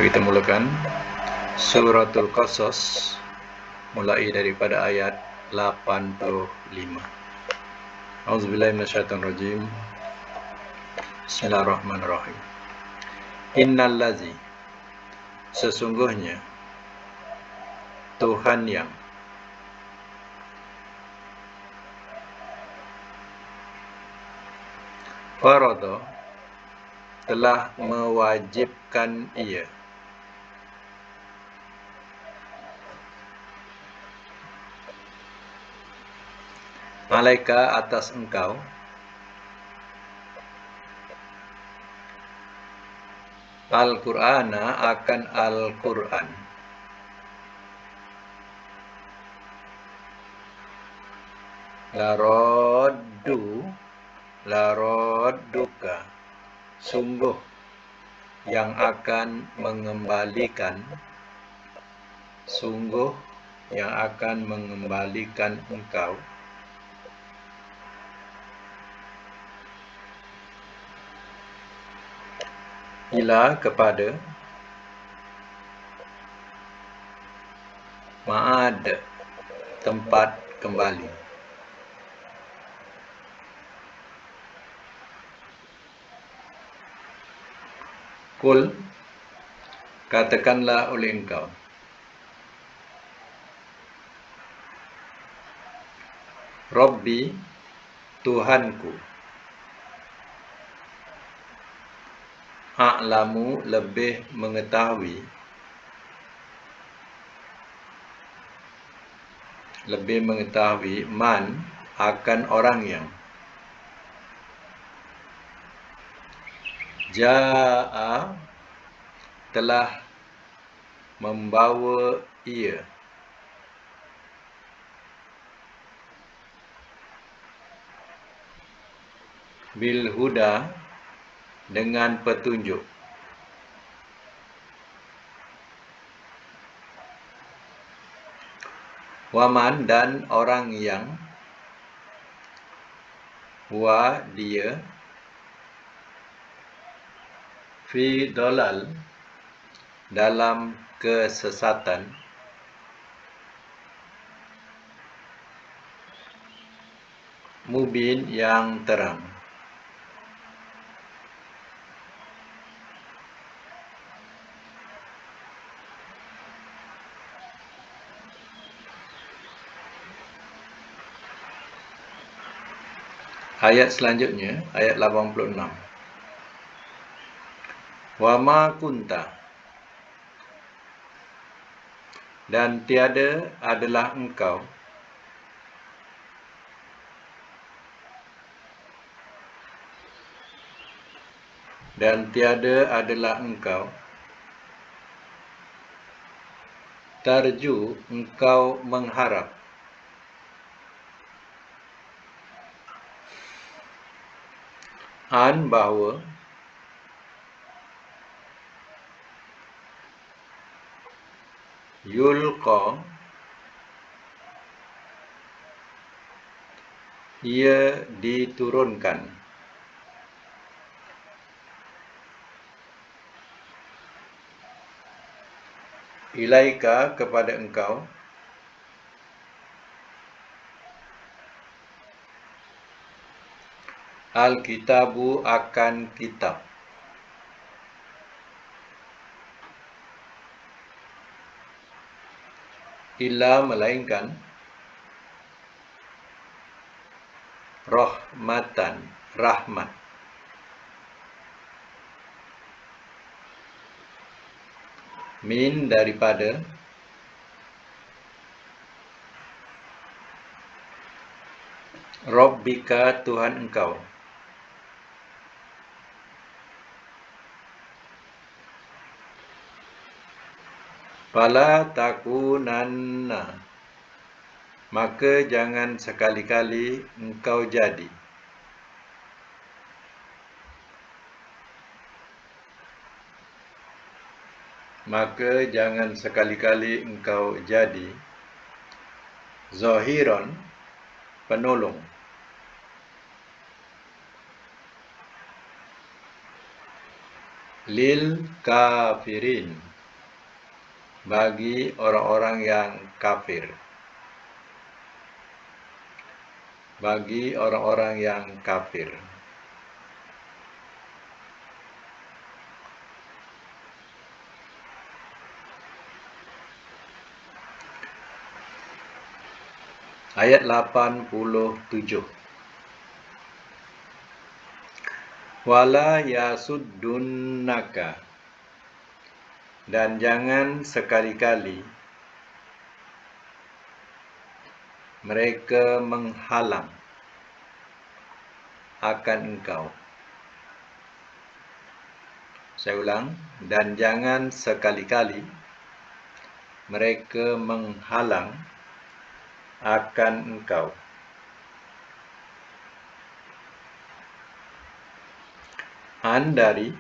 kita mulakan Suratul Qasas mulai daripada ayat 85. Auzubillahi minasyaitonirrajim. Bismillahirrahmanirrahim. Innallazi, sesungguhnya Tuhan yang farada, telah mewajibkan ia alaika, atas engkau, Al-Qur'ana, akan Al-Qur'an, larodduka, sungguh yang akan mengembalikan, engkau ila, kepada ma'ad, tempat kembali. Kul, katakanlah oleh engkau, Rabbi, Tuhanku, a'lamu, lebih mengetahui, man, akan orang yang ja'a, telah membawa ia bil huda, dengan petunjuk, waman, dan orang yang wa, dia, fi dolal, dalam kesesatan, mubin, yang terang. Ayat selanjutnya, ayat 86. Wa ma kunta, dan tiada adalah engkau, tarju, engkau mengharap, an, bahawa, yulqa, ia diturunkan, ilaika, kepada engkau, al-kitabu, akan kitab, illa, melainkan, rahmatan, rahmat, min, daripada, Rabbika, Tuhan engkau. Fala takunanna, maka jangan sekali-kali engkau jadi, zahiran, penolong, lil kafirin, bagi orang-orang yang kafir. Bagi orang-orang yang kafir. Ayat 87. Wala yasuddunaka, dan jangan sekali-kali mereka menghalang akan engkau. Saya ulang, dan jangan sekali-kali mereka menghalang akan engkau. Dari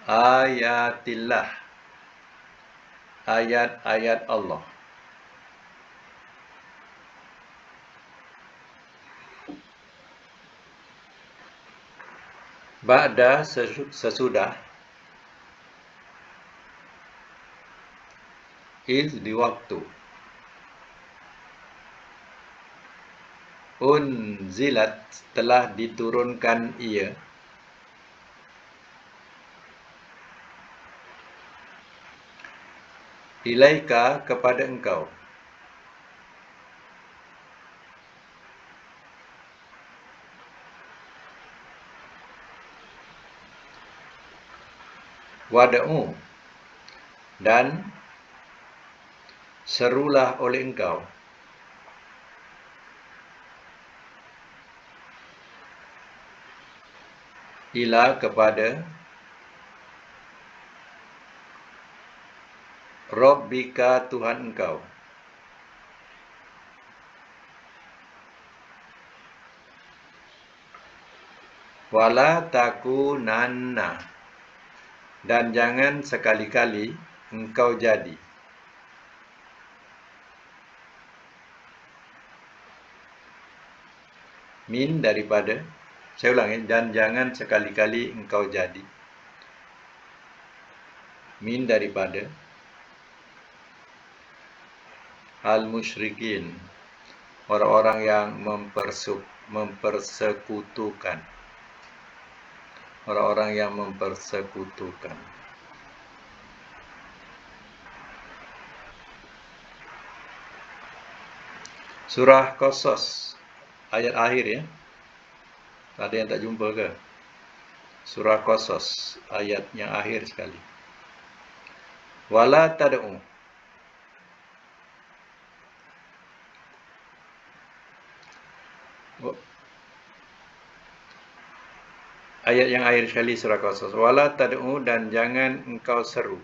ayatillah, ayat-ayat Allah. Ba'da, sesudah, di waktu, unzilat, telah diturunkan ia, ilaika, kepada engkau, wad'u, dan serulah oleh engkau, ila, kepada Rabbika, Tuhan engkau. Wala takunanna, dan jangan sekali-kali engkau jadi, min, daripada, saya ulangi, dan jangan sekali-kali engkau jadi, min, daripada, al-musyrikin, orang-orang yang mempersekutukan. Orang-orang yang mempersekutukan. Surah Qasas, ayat akhir ya. Ada yang tak jumpa ke? Surah Qasas, ayat yang akhir sekali. Wala tad'u, ayat yang akhir sekali surah Qasas. Wala tad'u, dan jangan engkau seru,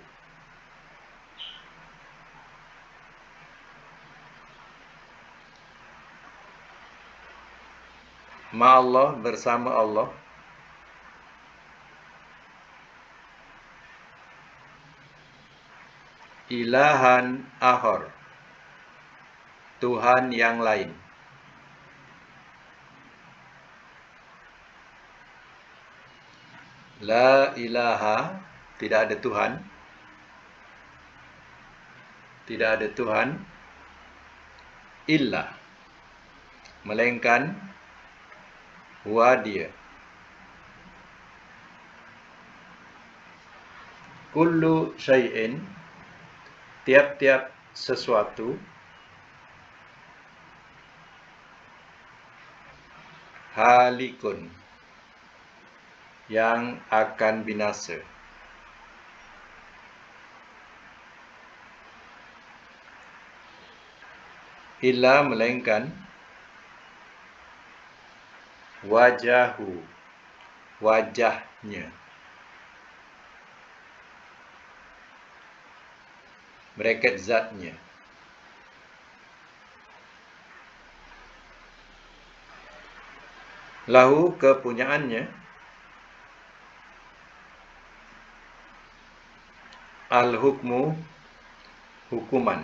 ma'allah, bersama Allah, ilahan akhar, Tuhan yang lain. La ilaha, tidak ada Tuhan. Tidak ada Tuhan. Illa, melainkan huwa, dia. Kullu syai'in, tiap-tiap sesuatu, halikun, yang akan binasa. Illa, melainkan wajahu, wajahnya, bracket zatnya. Lahu, kepunyaannya, al-hukmu, hukuman,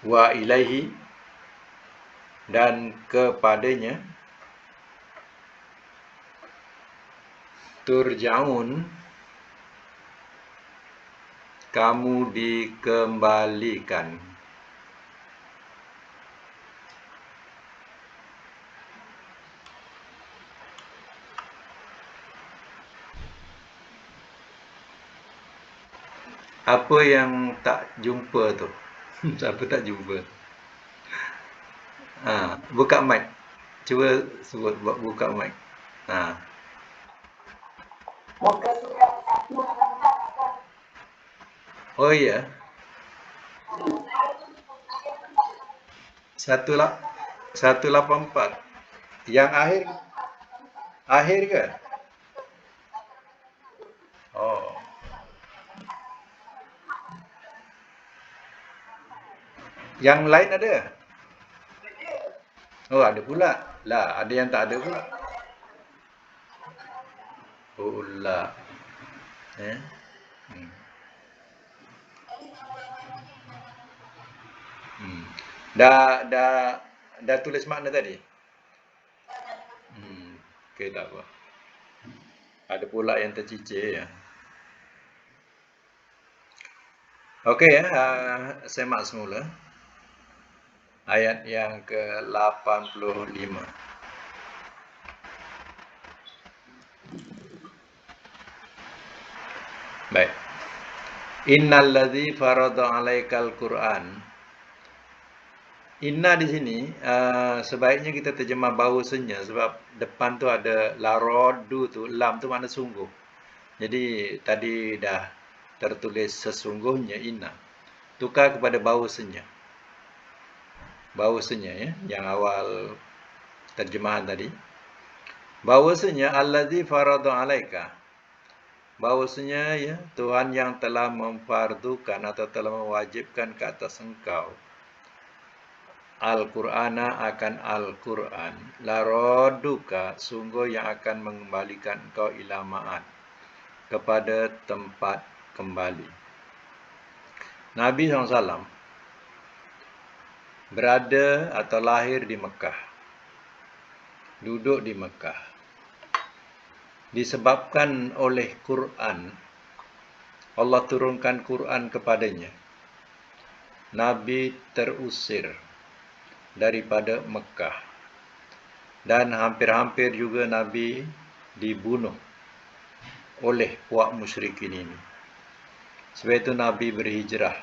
wa ilaihi, dan kepadanya, turja'un, kamu dikembalikan. Apa yang tak jumpa tu? Apa tak jumpa? Buka mic. Cuba sebut buka mic. Oh iya. 184. Yang akhir ke? Oh. Yang lain ada? Oh, ada pula. Lah, ada yang tak ada pula. Oh, lah. Eh? Hmm. Hmm. Dah tulis makna tadi? Okey, tak apa. Ada pula yang tercicir ya. Okey ya, semak semula. Ayat yang ke-85. Baik. Innal ladzi farada 'alaikal Qur'an. Inna di sini sebaiknya kita terjemah bahawasanya, sebab depan tu ada larodu tu, lam tu makna sungguh. Jadi tadi dah tertulis sesungguhnya inna. Tukar kepada bahawasanya. Bahawasanya ya, yang awal terjemahan tadi. Bahawasanya allazi farada 'alaika. Bahawasanya ya, Tuhan yang telah memfardukan atau telah mewajibkan ke atas engkau Al-Qur'ana akan Al-Qur'an, laroduka, sungguh yang akan mengembalikan engkau ila ma'ad, kepada tempat kembali. Nabi SAW berada atau lahir di Mekah, duduk di Mekah. Disebabkan oleh Quran, Allah turunkan Quran kepadanya, Nabi terusir daripada Mekah, dan hampir-hampir juga Nabi dibunuh oleh puak musyrikin ini. Sebab itu Nabi berhijrah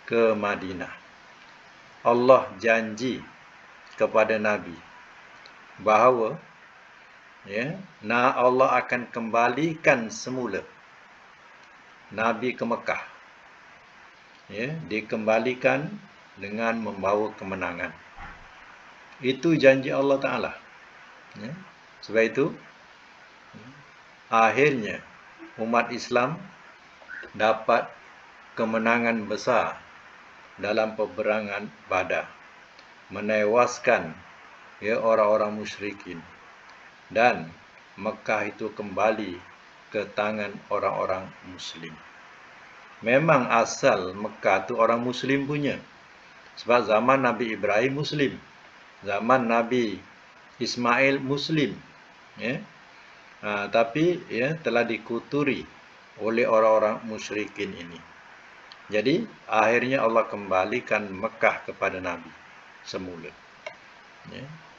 ke Madinah. Allah janji kepada Nabi bahawa Allah akan kembalikan semula Nabi ke Mekah. Dikembalikan dengan membawa kemenangan. Itu janji Allah Ta'ala. Sebab itu akhirnya umat Islam dapat kemenangan besar dalam peperangan Badar, menewaskan orang-orang musyrikin, dan Mekah itu kembali ke tangan orang-orang Muslim. Memang asal Mekah itu orang Muslim punya, sebab zaman Nabi Ibrahim Muslim, zaman Nabi Ismail Muslim, tapi telah dikuturi oleh orang-orang musyrikin ini. Jadi akhirnya Allah kembalikan Mekah kepada Nabi semula,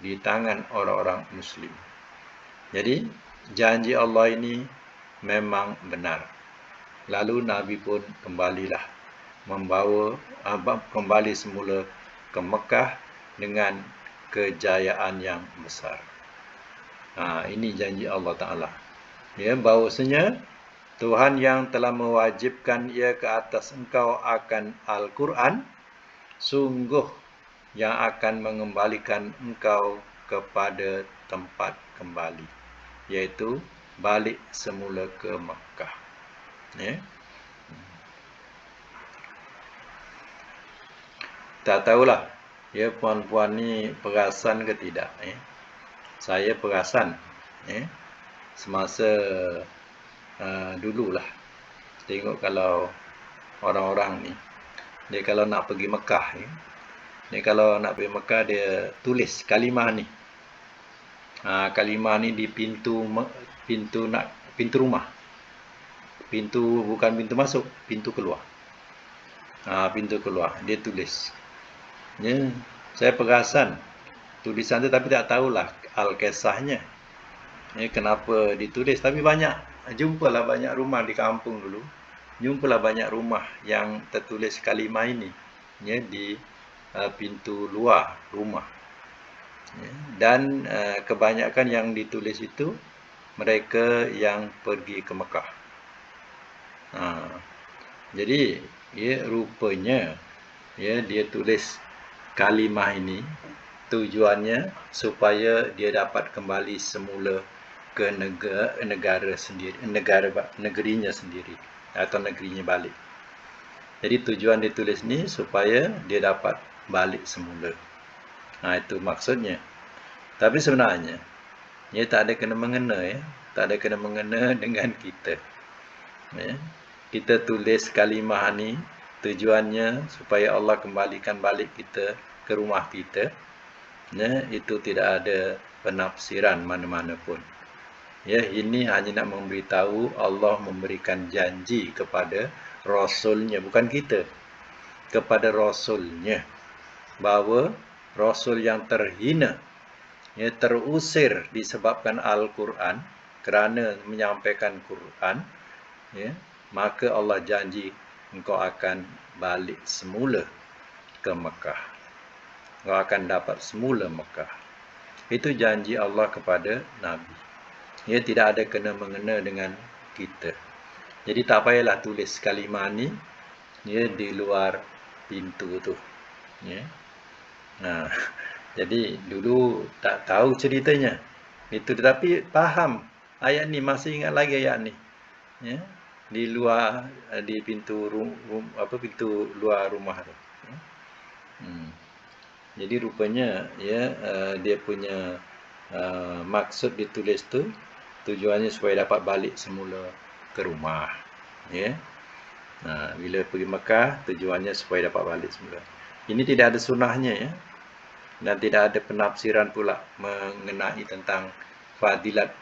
di tangan orang-orang Muslim. Jadi janji Allah ini memang benar. Lalu Nabi pun kembali semula ke Mekah dengan kejayaan yang besar. Ini janji Allah Ta'ala. Bahawasanya Tuhan yang telah mewajibkan ia ke atas engkau akan Al-Quran, sungguh yang akan mengembalikan engkau kepada tempat kembali, yaitu balik semula ke Mekah. Tak tahulah puan-puan ni perasan ke tidak. Saya perasan semasa dululah tengok kalau orang-orang ni, dia kalau nak pergi Mekah kalau nak pergi Mekah, dia tulis kalimah ni. Kalimah ni di pintu nak pintu rumah. Pintu, bukan pintu masuk, pintu keluar. Pintu keluar, dia tulis. Ya, saya perasan tulisan itu, tapi tak tahulah al-kisahnya. Ya, kenapa ditulis, tapi jumpalah banyak rumah di kampung dulu. Jumpalah banyak rumah yang tertulis kalimah ini, ya, di pintu luar rumah. Ya, dan kebanyakan yang ditulis itu mereka yang pergi ke Mekah. Jadi ya, rupanya ya, dia tulis kalimah ini tujuannya supaya dia dapat kembali semula ke negerinya sendiri atau negerinya balik. Jadi tujuan ditulis ni supaya dia dapat balik semula. Itu maksudnya. Tapi sebenarnya dia tak ada kena mengena, ya. Tak ada kena mengena dengan kita. Ya. Kita tulis kalimah ni tujuannya supaya Allah kembalikan balik kita ke rumah kita. Ya, itu tidak ada penafsiran mana-mana pun. Ya, ini hanya nak memberitahu Allah memberikan janji kepada Rasulnya, bukan kita, kepada Rasulnya, bahawa Rasul yang terhina, ya, terusir disebabkan Al-Quran, kerana menyampaikan Quran, ya, maka Allah janji engkau akan balik semula ke Mekah. Engkau akan dapat semula Mekah. Itu janji Allah kepada Nabi. Ya, tidak ada kena-mengena dengan kita. Jadi tak payahlah tulis kalimah ni, ya, di luar pintu tu. Ya. Jadi dulu tak tahu ceritanya. Itu, tetapi faham ayat ni, masih ingat lagi ayat ni. Ya. Di luar, di pintu pintu luar rumah tu. Jadi rupanya ya, dia punya maksud ditulis tu tujuannya supaya dapat balik semula ke rumah. Ya. Bila pergi Mekah, tujuannya supaya dapat balik semula. Ini tidak ada sunnahnya, ya. Dan tidak ada penafsiran pula mengenai tentang fadilat,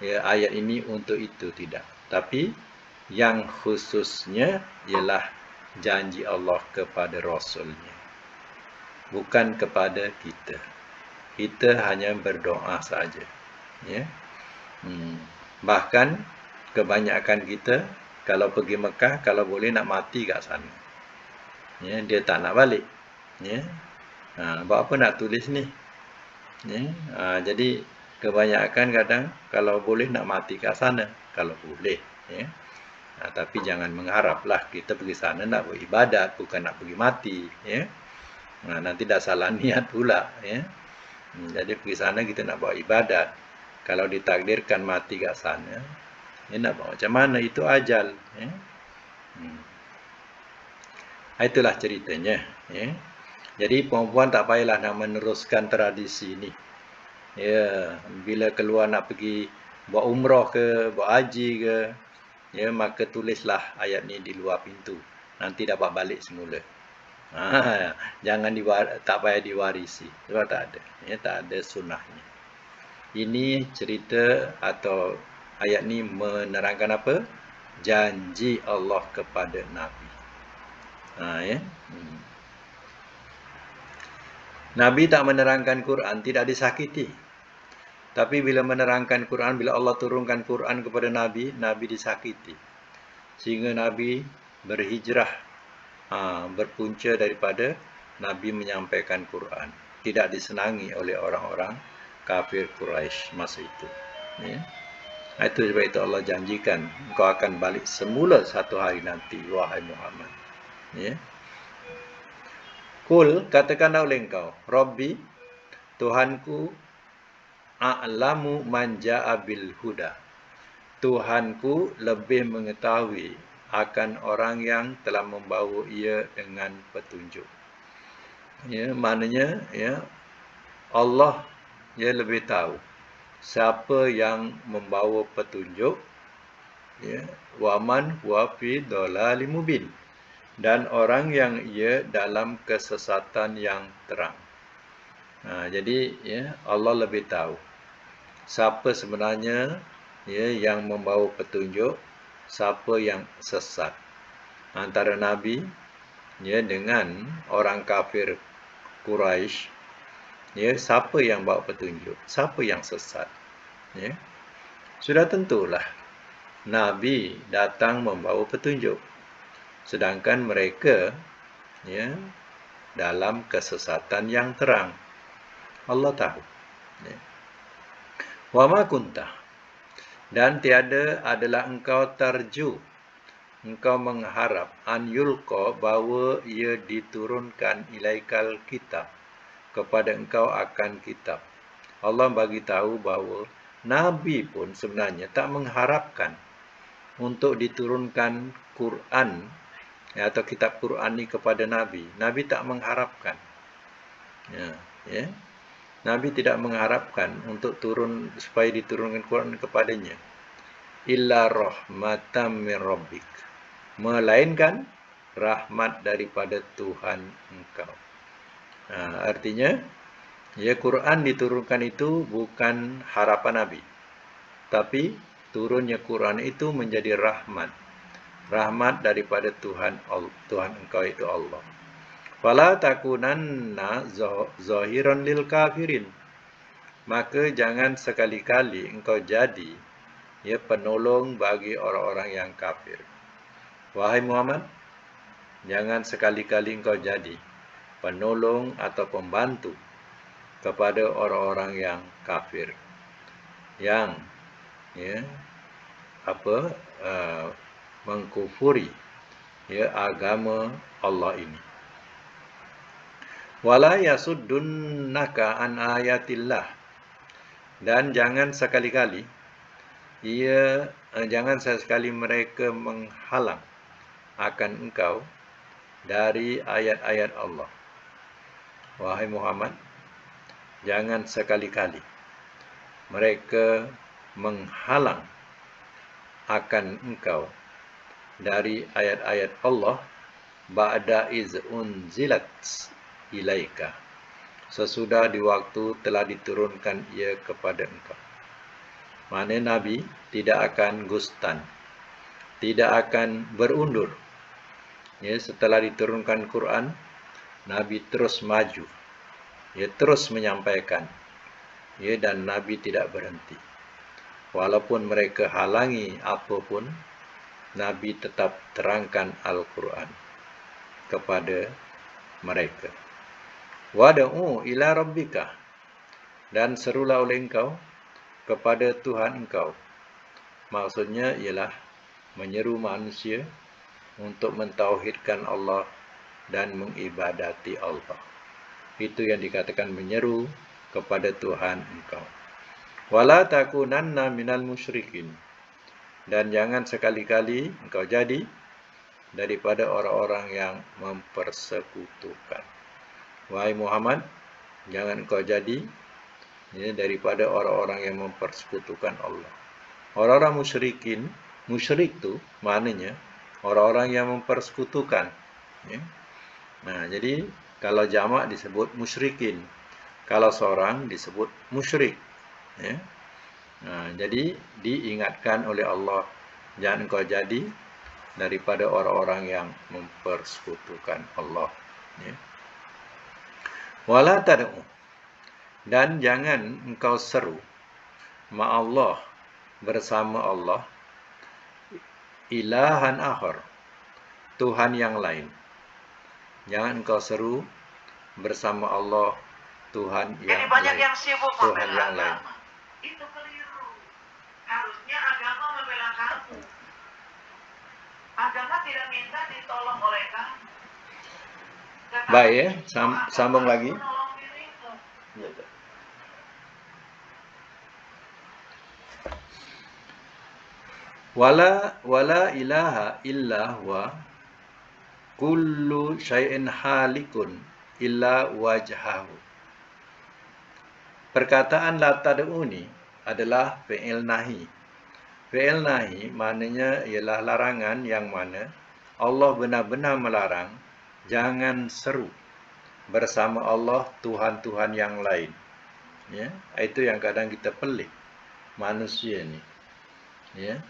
ya, ayat ini untuk itu, tidak. Tapi yang khususnya ialah janji Allah kepada Rasulnya, bukan kepada kita. Kita hanya berdoa saja. Ya. Bahkan kebanyakan kita kalau pergi Mekah, kalau boleh nak mati kat sana. Ya, dia tak nak balik. Ya. Buat apa nak tulis ni? Ya. Jadi kebanyakan kadang kalau boleh nak mati kat sana, kalau boleh. Ya. Tapi jangan mengharaplah kita pergi sana nak beribadat, bukan nak pergi mati. Ya. Nanti dah salah niat pula. Ya. Jadi pergi sana kita nak buat ibadat. Kalau ditakdirkan mati kat sana, ya, nak buat macam mana? Itu ajal. Ya. Itulah ceritanya. Ya. Jadi perempuan tak payahlah nak meneruskan tradisi ni. Ya, bila keluar nak pergi buat umrah ke, buat haji ke, ya, maka tulislah ayat ni di luar pintu. Nanti dapat balik semula. Jangan tak payah diwarisi. Sebab tak ada. Ya, tak ada sunnahnya. Ini cerita atau ayat ni menerangkan apa? Janji Allah kepada Nabi. Ya. Nabi tak menerangkan Quran, tidak disakiti. Tapi bila menerangkan Quran, bila Allah turunkan Quran kepada Nabi, Nabi disakiti. Sehingga Nabi berhijrah, berpunca daripada Nabi menyampaikan Quran. Tidak disenangi oleh orang-orang kafir Quraisy masa itu. Ya. Itu sebab itu Allah janjikan, engkau akan balik semula satu hari nanti, wahai Muhammad. Ya. Kul, katakanlah oleh engkau, Rabbi, Tuhanku, a'lamu man ja'a bil huda. Tuhanku lebih mengetahui akan orang yang telah membawa ia dengan petunjuk. Ya, maknanya, ya, Allah, ya, lebih tahu siapa yang membawa petunjuk, ya, waman huwa fi dhalalim mubin, dan orang yang ia dalam kesesatan yang terang. Jadi, ya, Allah lebih tahu siapa sebenarnya ya, yang membawa petunjuk, siapa yang sesat. Antara Nabi, ya, dengan orang kafir Quraisy, ya, siapa yang bawa petunjuk, siapa yang sesat, ya. Sudah tentulah Nabi datang membawa petunjuk, sedangkan mereka, ya, dalam kesesatan yang terang. Allah tahu, ya. Wa ma kunta, dan tiada adalah engkau tarju, engkau mengharap, an yulqa, bahawa ia diturunkan ilaikal kitab, kepada engkau akan kitab. Allah bagi tahu bahawa Nabi pun sebenarnya tak mengharapkan untuk diturunkan Quran, ya, atau kitab Quran ni kepada Nabi. Nabi tak mengharapkan. Ya, ya. Nabi tidak mengharapkan untuk turun, supaya diturunkan Quran kepadanya. Illa rahmatam min rabbik, melainkan rahmat daripada Tuhan engkau. Artinya, ya, Quran diturunkan itu bukan harapan Nabi, tapi turunnya Quran itu menjadi rahmat. Rahmat daripada Tuhan engkau itu Allah. Fala takunanna zahiran lil kafirin, maka jangan sekali-kali engkau jadi, ya, penolong bagi orang-orang yang kafir. Wahai Muhammad, jangan sekali-kali engkau jadi penolong atau pembantu kepada orang-orang yang kafir, yang, ya, mengkufuri, ya, agama Allah ini. Wala yasuddunaka an ayatillah, dan jangan sekali-kali mereka menghalang akan engkau dari ayat-ayat Allah. Wahai Muhammad, jangan sekali-kali mereka menghalang akan engkau dari ayat-ayat Allah, ba'da iz unzilat ilaika, sesudah di waktu telah diturunkan ia kepada engkau. Maknanya Nabi tidak akan gustan, tidak akan berundur, ya, setelah diturunkan Quran, Nabi terus maju, ya, terus menyampaikan, ya, dan Nabi tidak berhenti. Walaupun mereka halangi apapun, Nabi tetap terangkan Al-Quran kepada mereka. Wad'u ila rabbika, dan serulah oleh engkau kepada Tuhan engkau. Maksudnya ialah menyeru manusia untuk mentauhidkan Allah dan mengibadati Allah. Itu yang dikatakan menyeru kepada Tuhan engkau. Wala takunanna minal musyrikin, dan jangan sekali-kali engkau jadi daripada orang-orang yang mempersekutukan. Wahai Muhammad, jangan engkau jadi, ya, daripada orang-orang yang mempersekutukan Allah. Orang-orang musyrikin, musyrik tu maknanya orang-orang yang mempersekutukan, ya. Nah, jadi kalau jamak disebut musyrikin, kalau seorang disebut musyrik, ya. Nah, jadi diingatkan oleh Allah, jangan engkau jadi daripada orang-orang yang mempersekutukan Allah, ya. Wala tad'u, dan jangan engkau seru ma'allah, bersama Allah, ilahan akhar, Tuhan yang lain. Jangan engkau seru bersama Allah Tuhan yang lain. Tuhan yang lain. Itu keliru. Harusnya agama membela kamu. Agama tidak minta ditolong oleh kamu. Baik, ya, sambung lagi. Wala ilaha illa huwa kullu syai'in halikun illa wajhahu. Perkataan la tad'uni adalah fi'il nahi. Fi'il nahi maknanya ialah larangan yang mana Allah benar-benar melarang jangan seru bersama Allah Tuhan-Tuhan yang lain. Ya, itu yang kadang kita pelik manusia ni. Ya.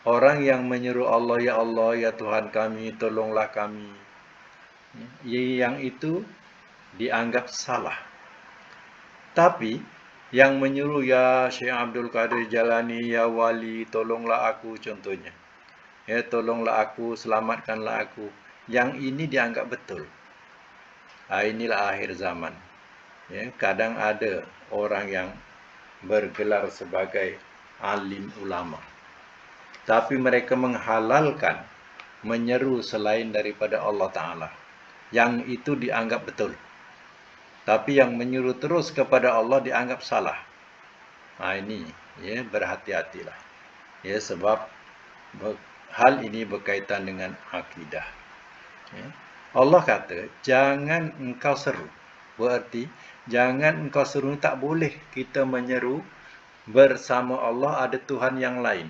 Orang yang menyeru Allah, ya Allah, ya Tuhan kami, tolonglah kami. Ya, yang itu dianggap salah. Tapi yang menyuruh ya Syekh Abdul Qadir Jalani, ya Wali, tolonglah aku contohnya. Ya, tolonglah aku, selamatkanlah aku. Yang ini dianggap betul. Inilah akhir zaman. Ya, kadang ada orang yang bergelar sebagai alim ulama. Tapi mereka menghalalkan menyeru selain daripada Allah Ta'ala. Yang itu dianggap betul. Tapi yang menyuruh terus kepada Allah dianggap salah. Ini ya, berhati-hatilah. Ya, sebab hal ini berkaitan dengan akidah. Ya. Allah kata, jangan engkau seru. Berarti, jangan engkau seru, tak boleh kita menyeru bersama Allah ada Tuhan yang lain.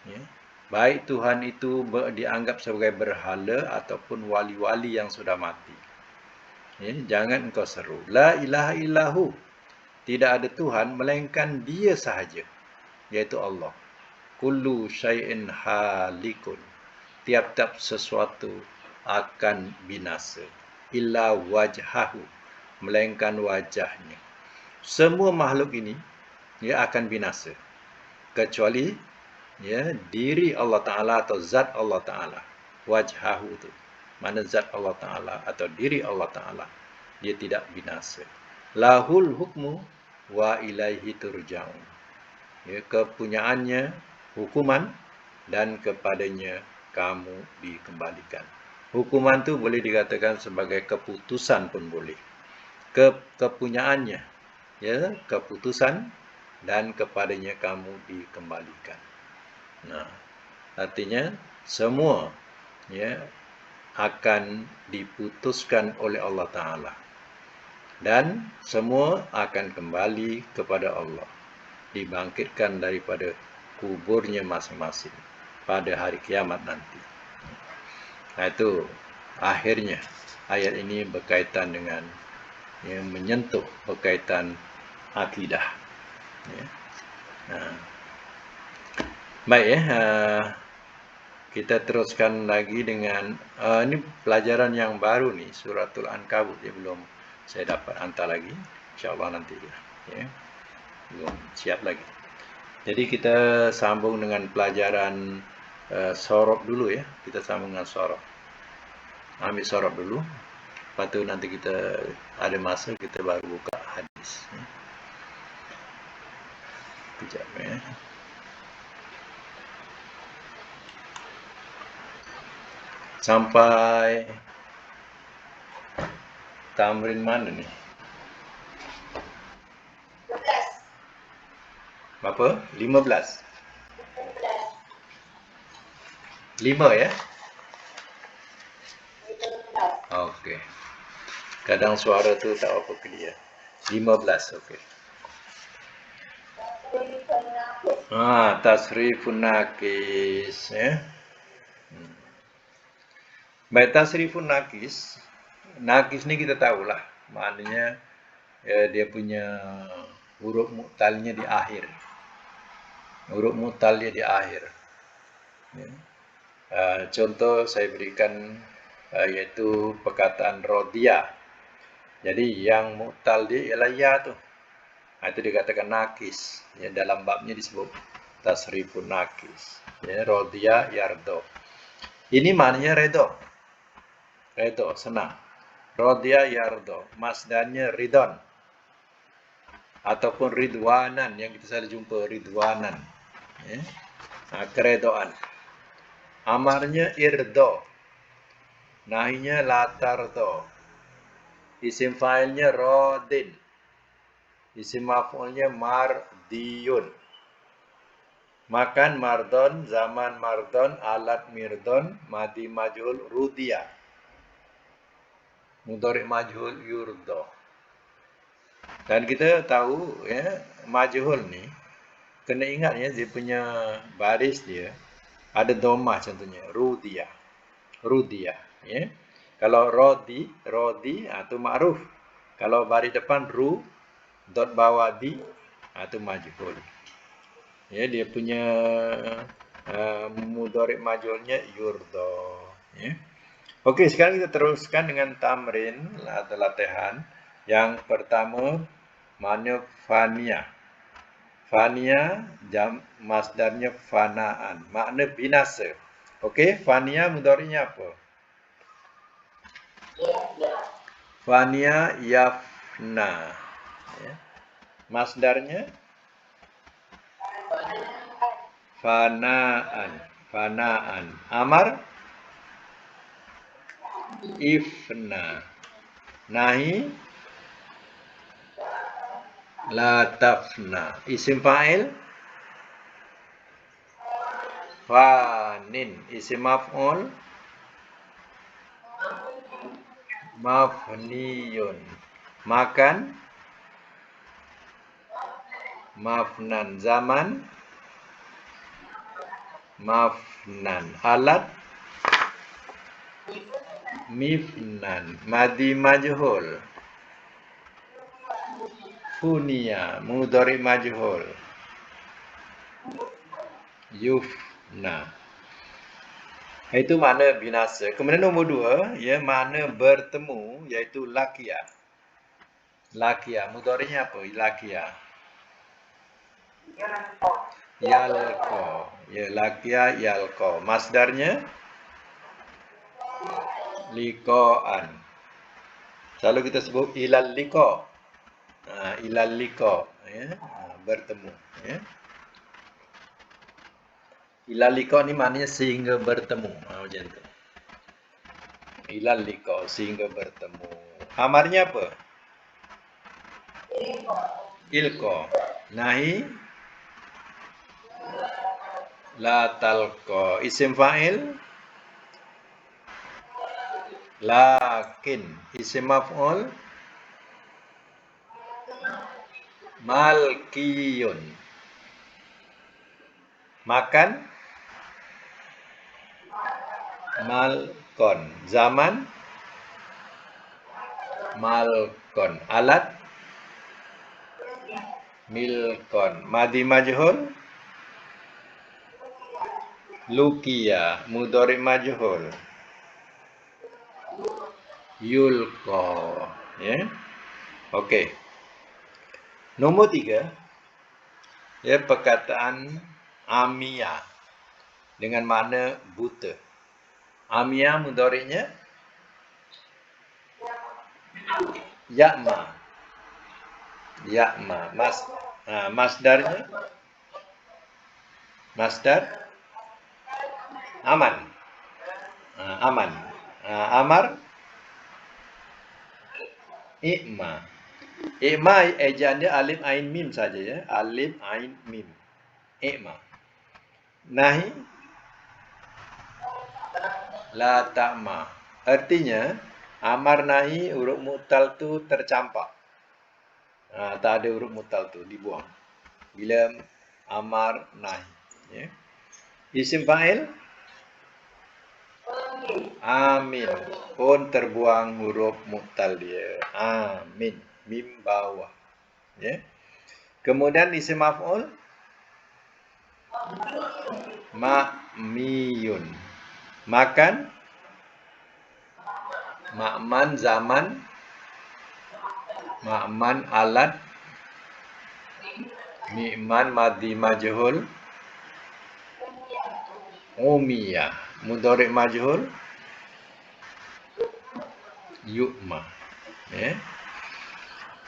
Ya. Baik Tuhan itu dianggap sebagai berhala ataupun wali-wali yang sudah mati. Ya, jangan engkau seru. La ilaha illahu. Tidak ada Tuhan melainkan Dia sahaja, yaitu Allah. Kullu syai'in halikun. Tiap-tiap sesuatu akan binasa. Illa wajhahu. Melainkan wajahnya. Semua makhluk ini akan binasa. Kecuali diri Allah Ta'ala atau zat Allah Ta'ala. Wajhahu itu. Mana zat Allah Ta'ala atau diri Allah Ta'ala. Dia tidak binasa. Lahul hukmu wa ilaihi turja'un. Ya, kepunyaannya hukuman dan kepadanya kamu dikembalikan. Hukuman itu boleh dikatakan sebagai keputusan pun boleh. Kepunyaannya, ya, keputusan dan kepadanya kamu dikembalikan. Nah, artinya semua akan diputuskan oleh Allah Ta'ala. Dan semua akan kembali kepada Allah. Dibangkitkan daripada kuburnya masing-masing pada hari kiamat nanti. Nah, itu akhirnya ayat ini berkaitan dengan menyentuh berkaitan akidah. Baik, kita teruskan lagi dengan ini pelajaran yang baru nih, Suratul Ankabut. Belum saya dapat hantar lagi. InsyaAllah nanti belum siap lagi. Jadi kita sambung dengan pelajaran sorob dulu ya. Kita sambung dengan sorob. Ambil sorob dulu. Lepas tu nanti kita ada masa kita baru buka hadis. Kejap ya. Sampai tamrin mana ni? Berapa? 15. 5 ya? Okey. Kadang suara tu tak apa clear. 15, okey. Tasrifun nakis ya. Baik, tasrifun nakis. Nakis ni kita tahulah. Maknanya dia punya huruf mu'talnya di akhir. Huruf mu'talnya di akhir. Contoh saya berikan iaitu perkataan rodia. Jadi yang mu'tal dia ialah ya tu. Itu dikatakan nakis. Ya, dalam babnya disebut tasrifun nakis. Ya, rodia yardo. Ini maknanya redo. Redo, senang. Rodia yardo. Masdarnya ridon. Ataupun ridwanan. Yang kita selalu jumpa ridwanan. Ya. Keredoan. Amarnya irdo. Nahinya latardo. Isim fa'ilnya rodin. Isim maf'ulnya mardiyun. Makan mardon, zaman mardon, alat mirdon, madi majhul rudia. Mudhari majhul yurdo. Dan kita tahu ya, majhul ni kena ingat ya, dia punya baris dia ada dhammah contohnya, rudia. Rudia ya. Kalau rodi itu ma'ruf. Kalau baris depan ru dot bawah di itu majhul. Ya, dia punya mudhari' majhulnya yurda. Ya. Oke, sekarang kita teruskan dengan tamrin atau latihan. Yang pertama, mana fania. Fania masdarnya fanaan, makna binasa. Okey, fania mudhari'nya apa? Fania yafna. Ya. Masdarnya fanaan. Fanaan. Amar ifna. Nahi la tafna. Isim fa'il fanin. Isim maf'ul mafniyun. Makan mafnan. Zaman mafnan. Alat mifnan. Madi majhul funia. Mudhari majhul yufna. Itu makna binasa. Kemudian nombor 2, ya, makna bertemu, iaitu lakia. Lakia, mudhari'nya apa? Lakia. Yalqa. Ya, lakia yalqa. Masdarnya liqa'an. Selalu kita sebut ilal liqa. Ilal liqa, ya, bertemu, ya. Ilal liqa ni maknanya sehingga bertemu. Macam tu. Ilal liqa, sehingga bertemu. Amarnya apa? Ilqa. Nahi la talqa. Isim fa'il lakin. Isim maf'ul malkiyun. Makan malkon. Zaman malkon. Alat milkon. Madi majhul lukia. Mudhari majhul yulqa. Ya. Okey. Nombor 3, ya, perkataan amia dengan makna buta. Amia mudhari'nya ya'ma. Ya'ma. Masdarnya masdar aman. Aman. Amar i'ma. I'ma ejaan dia alif ain mim saja, ya. Alif ain mim. I'ma. Nahi la ta'ma. Artinya amar nahi huruf mu'tal tu tercampak. Tak ada huruf mu'tal tu, dibuang. Bila amar nahi, ya. Isim fa'il amin, pun terbuang huruf mu'tal dia. Amin, mim bawah, ya. Kemudian isim maf'ul ma'miyun. Makan ma'man. Zaman ma'man. Alat mi'man. Madi majhul umiyah. Mudhari majhul yu'ma, ya.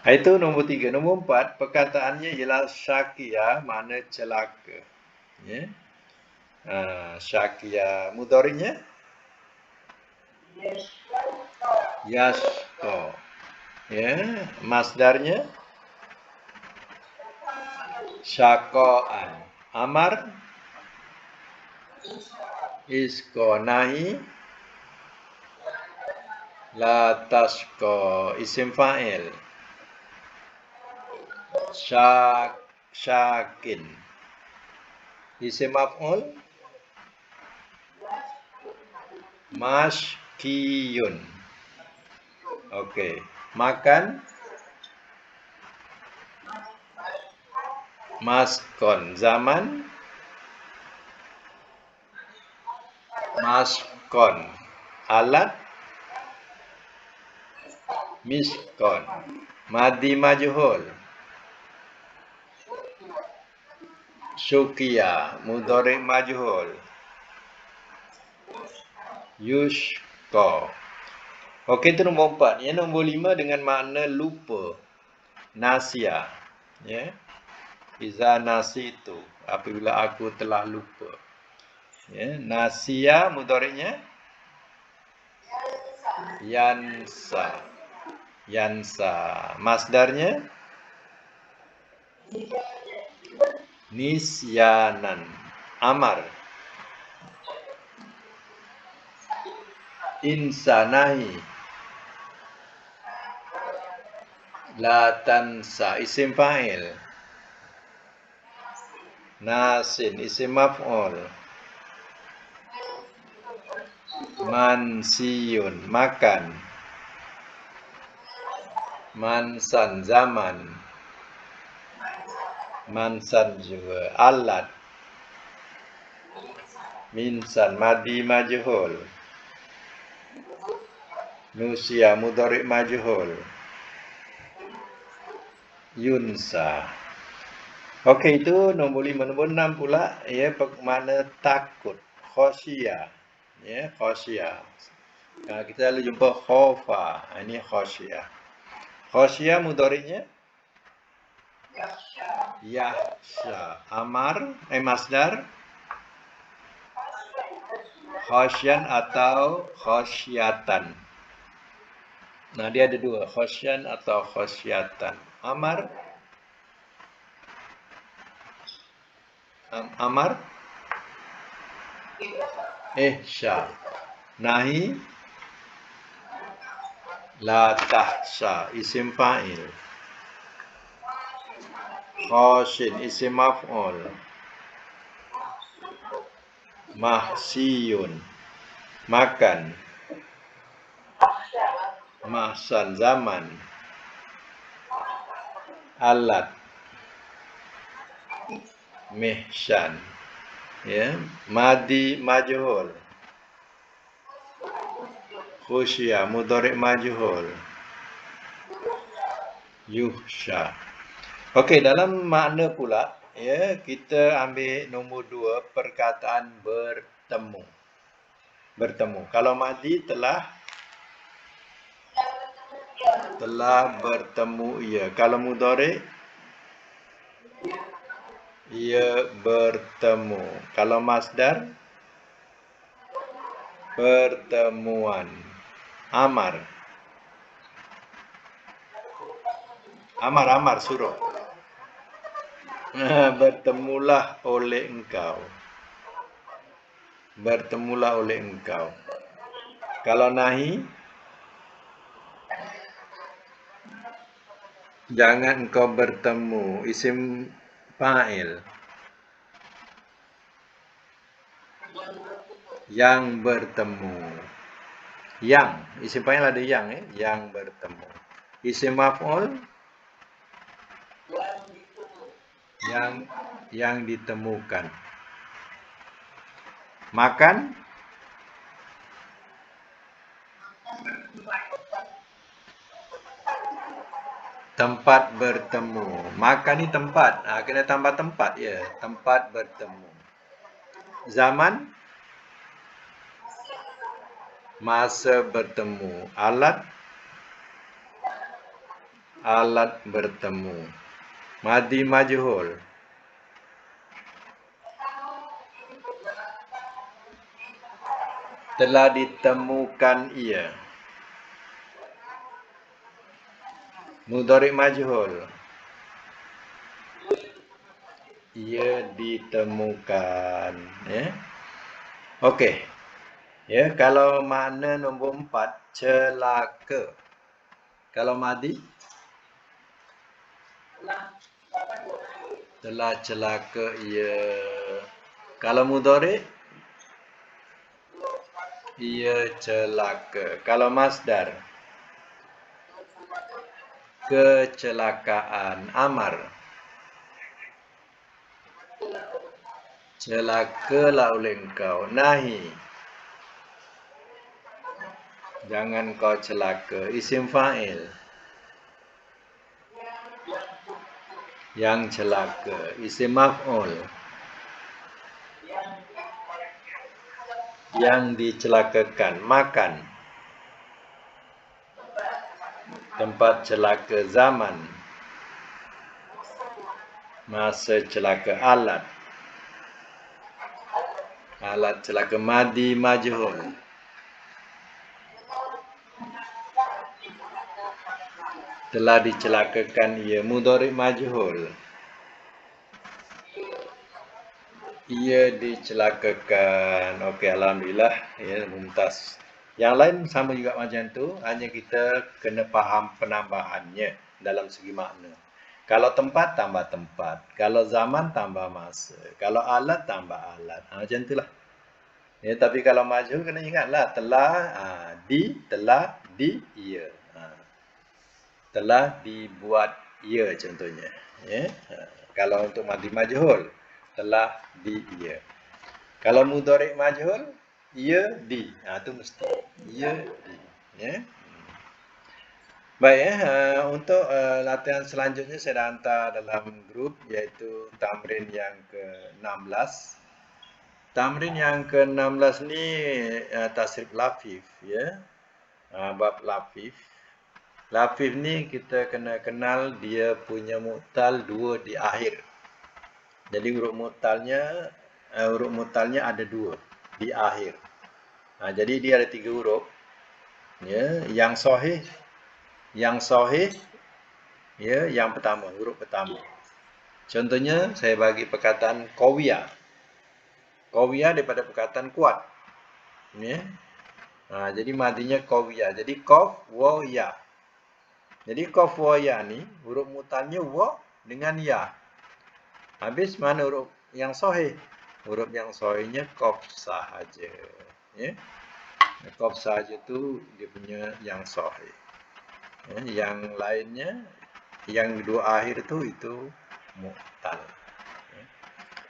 Itu nombor 3. Nombor 4, perkataannya ialah syakia, makna celaka, ya. Syakia mudhari'nya yasqa, ya. Masdarnya syaqaan. Amar isqa. Nahi la tasqa. Isim fa'il syakin. Isim maf'ul maskiyun. Okey. Makan Maskon. Zaman. Maskon. Alat. Miskon. Madi majhul. Syukia. Mudhari majhul. Yushko. Okey, itu nombor 4. Yang nombor 5 dengan makna lupa. Nasia. Ya. Iza nasitu. Apabila aku telah lupa. Ya. Nasia mudhari'nya yansa. Yansa. Masdarnya nisyanan. Amar. Insanahi. La tansa. Isim fa'il. Nasin. Isim maf'ul. Mansiyun. Makan. Mansan. Zaman. Mansan juga. Alat. Minsan. Madi majhul. Nusia. Mudhari' majhul. Yunsa. Okey, itu nombor 5. Nombor 6 pula, ya, makna takut. Khosya. Ya, khosya. Kita lalu jumpa khofa. Ini khosya. Khosya mudhari'nya yahsya. Amar, masdar khosyan atau khosyatan. Nah, dia ada dua, khosyan atau khosyatan. Amar. Amar. Ihsya. Nahi. La tahsya. Isim fa'il. Khosyin. Isim maf'ul. Mahsiyun. Makan. Mahsan. Zaman. Alat. Mihsan. Ya, madi majhul. Khusya. Mudhari' majhul. Yuhsya. Okey, dalam makna pula, ya, kita ambil nombor 2, perkataan bertemu. Bertemu. Kalau madi telah bertemu ia. Kalau mudhari' ia bertemu. Kalau masdar pertemuan. Amar. Amar suruh. Bertemulah oleh engkau. Bertemulah oleh engkau. Kalau nahi, jangan engkau bertemu. Isim fa'il. Yang bertemu. Yang. Isim fa'il ada yang, ya. Yang bertemu. Isim maf'ul. Yang ditemukan. Makan. Tempat bertemu. Makan ni tempat. Kena tambah tempat, ya. Tempat bertemu. Zaman. Masa bertemu. Alat. Alat bertemu. Madi majhul. Telah ditemukan ia. Mudhari' majhul. Ia ditemukan. Ya. Okey. Ya, kalau makna nombor 4, celaka. Kalau madi, telah celaka ia. Kalau mudhari', ia celaka. Kalau masdar, kecelakaan. Amar. Celakalah oleh engkau. Nahi. Jangan kau celaka. Isim fa'il. Yang celaka. Isim maf'ul. Yang dicelakakan. Makan. Tempat celaka. Zaman. Masa celaka. Alat. Alat celaka. Madi majhul. Telah dicelakakan ia. Mudhari' majhul. Ia dicelakakan. Okey, alhamdulillah, ya, mumtaz. Yang lain sama juga macam tu, hanya kita kena faham penambahannya dalam segi makna. Kalau tempat tambah tempat, kalau zaman tambah masa, kalau alat tambah alat. Macam itulah. Ya, tapi kalau majhul kena ingatlah telah telah di ia. Telah dibuat ia contohnya, ya. Kalau untuk madi majhul telah di ia. Kalau mudhari' majhul ia di. Tu mesti ia di, ya. Baik, untuk latihan selanjutnya saya dah hantar dalam grup, iaitu tamrin yang ke-16. Tamrin yang ke-16 ni tasrif lafif, ya. Bab lafif. Lafif ni kita kena kenal dia punya mu'tal 2 di akhir. Jadi huruf mu'talnya ada 2 di akhir. Jadi dia ada 3 huruf. Ya, yang sahih, ya, yang pertama, huruf pertama. Contohnya saya bagi perkataan qawiyah. Qawiyah daripada perkataan kuat. Ya. Jadi madinya qawiyah. Jadi qaf wa ya. Jadi qaf wa ya ni huruf mu'talnya wa dengan ya. Habis mana huruf yang sahih? Huruf yang sahihnya qaf sahaja. Ya. Qaf sahaja tu dia punya yang sahih. Ya, yang lainnya, yang dua akhir tu itu mu'tal. Ya.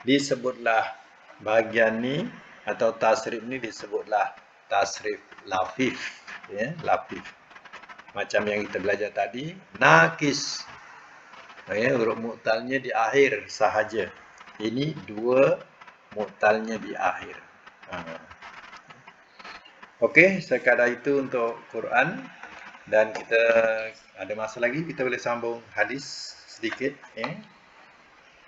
Disebutlah bahagian ni atau tasrif ni disebutlah tasrif lafif. Ya, lafif. Macam yang kita belajar tadi, nakis. Ya, huruf mu'talnya di akhir sahaja. Ini 2 mu'talnya di akhir. Okey, sekadar itu untuk Quran. Dan kita ada masa lagi, kita boleh sambung hadis sedikit.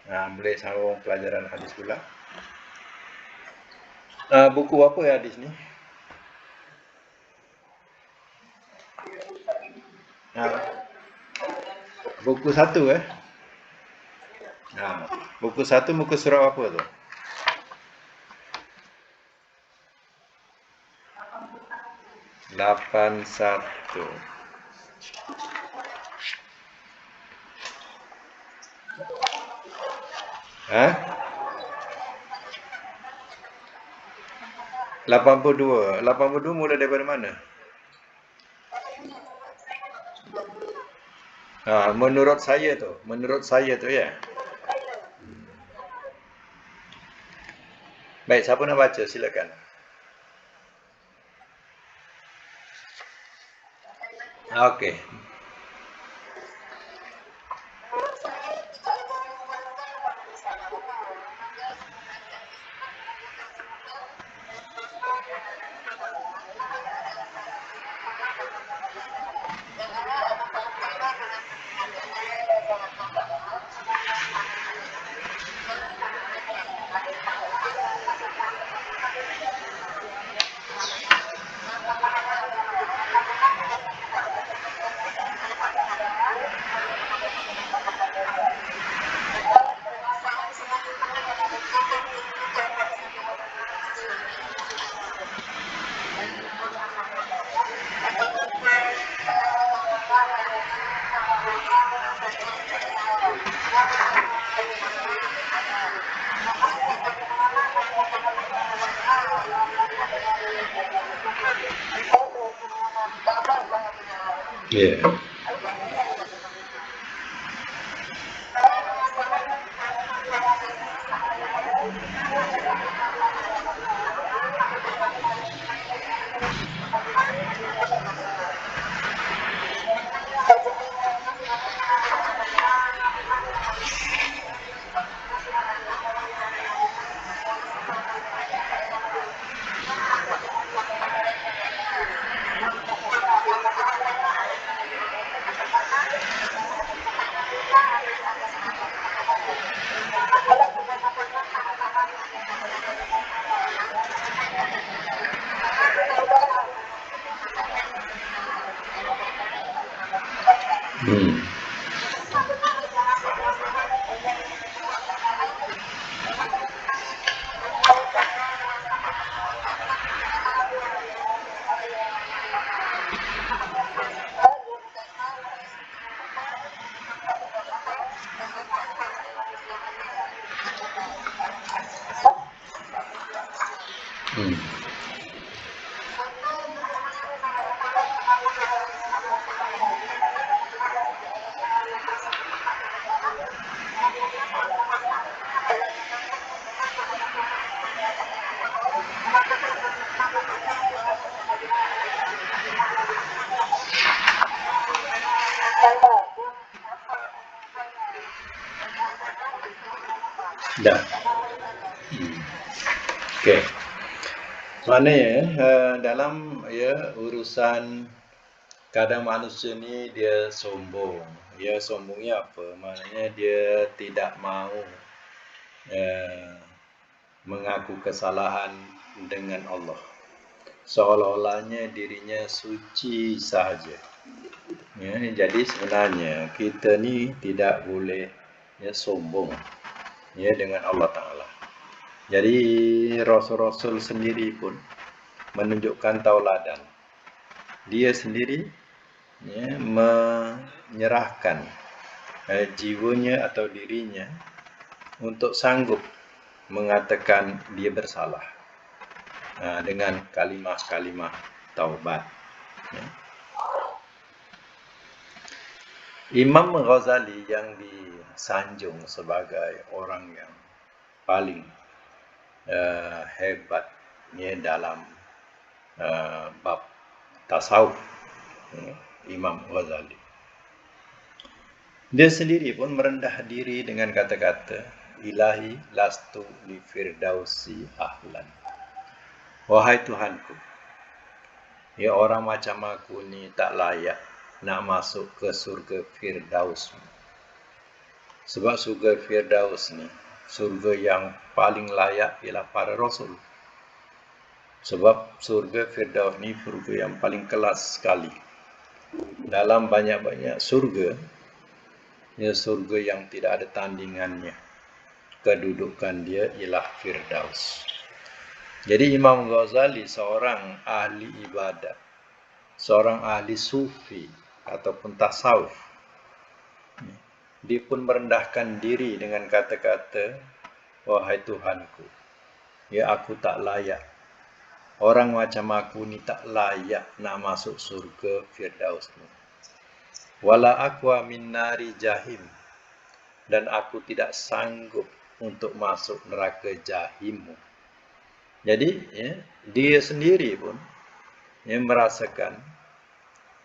Boleh sambung pelajaran hadis pula. Buku apa ya hadis ni? Buku 1 buku 1 muka surat apa tu? Lapan satu. Hah? 82. 82 mula daripada mana? Menurut saya tu ya. Baik, siapa nak baca? Silakan. Okey. Ya. Hmm. Hmm. Dah. Okey. Maknanya dalam urusan kadang manusia ni dia sombong. Ya, sombongnya apa? Maknanya dia tidak mau eh, mengaku kesalahan dengan Allah. Seolah-olahnya dirinya suci sahaja. Ya, jadi sebenarnya kita ni tidak boleh sombong dengan Allah Ta'ala. Jadi Rasul-Rasul sendiri pun menunjukkan tauladan. Dia sendiri menyerahkan jiwanya atau dirinya untuk sanggup mengatakan dia bersalah dengan kalimah-kalimah taubat. Imam Ghazali yang disanjung sebagai orang yang paling hebat dalam bab tasawuf, Imam Ghazali. Dia sendiri pun merendah diri dengan kata-kata, Ilahi lastu li firdausi ahlan. Wahai Tuhanku, orang macam aku ni tak layak nak masuk ke surga Firdaus. Sebab surga Firdaus ni surga yang paling layak ialah para rasul. Sebab surga Firdaus ni surga yang paling kelas sekali. Dalam banyak-banyak surga, surga yang tidak ada tandingannya. Kedudukan dia ialah Firdaus. Jadi Imam Ghazali seorang ahli ibadat, seorang ahli sufi ataupun tasawuf. Dia pun merendahkan diri dengan kata-kata, wahai Tuhanku, aku tak layak. Orang macam aku ni tak layak nak masuk surga Firdaus ni. Wala aqwa min nari jahim. Dan aku tidak sanggup untuk masuk neraka jahimmu. Jadi dia sendiri pun merasakan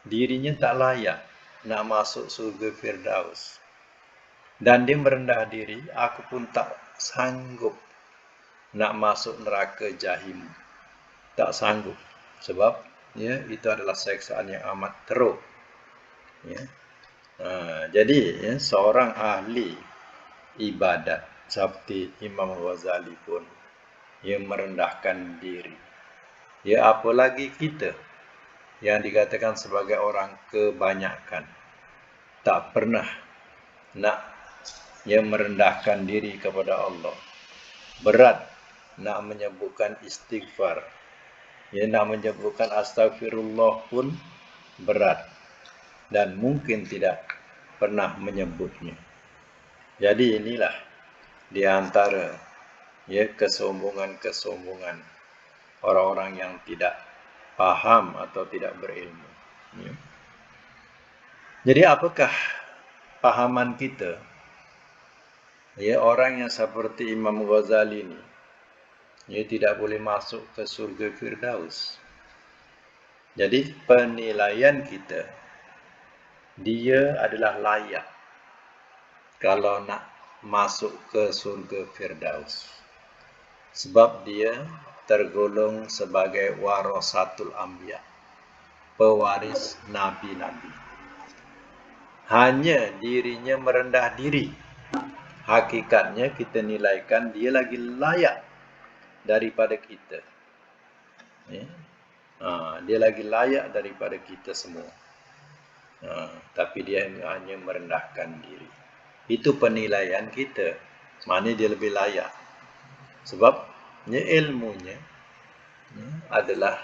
dirinya tak layak nak masuk surga Firdaus. Dan dia merendah diri, aku pun tak sanggup nak masuk neraka jahim. Tak sanggup. Sebab itu adalah seksaan yang amat teruk. Jadi seorang ahli ibadat seperti Imam Ghazali pun merendahkan diri. Apalagi kita yang dikatakan sebagai orang kebanyakan tak pernah nak merendahkan diri kepada Allah. Berat nak menyebutkan istighfar. Nak menyebutkan astagfirullah pun berat. Dan mungkin tidak pernah menyebutnya. Jadi inilah di antara kesombongan-kesombongan orang-orang yang tidak paham atau tidak berilmu. Jadi apakah pahaman kita? Orang yang seperti Imam Ghazali ini, tidak boleh masuk ke surga Firdaus. Jadi penilaian kita, dia adalah layak kalau nak masuk ke surga Firdaus. Sebab dia tergolong sebagai warasatul anbiya, pewaris nabi-nabi. Hanya dirinya merendah diri. Hakikatnya kita nilaikan dia lagi layak daripada kita. Dia lagi layak daripada kita semua. Tapi dia hanya merendahkan diri. Itu penilaian kita. Mana dia lebih layak. Sebab ilmunya adalah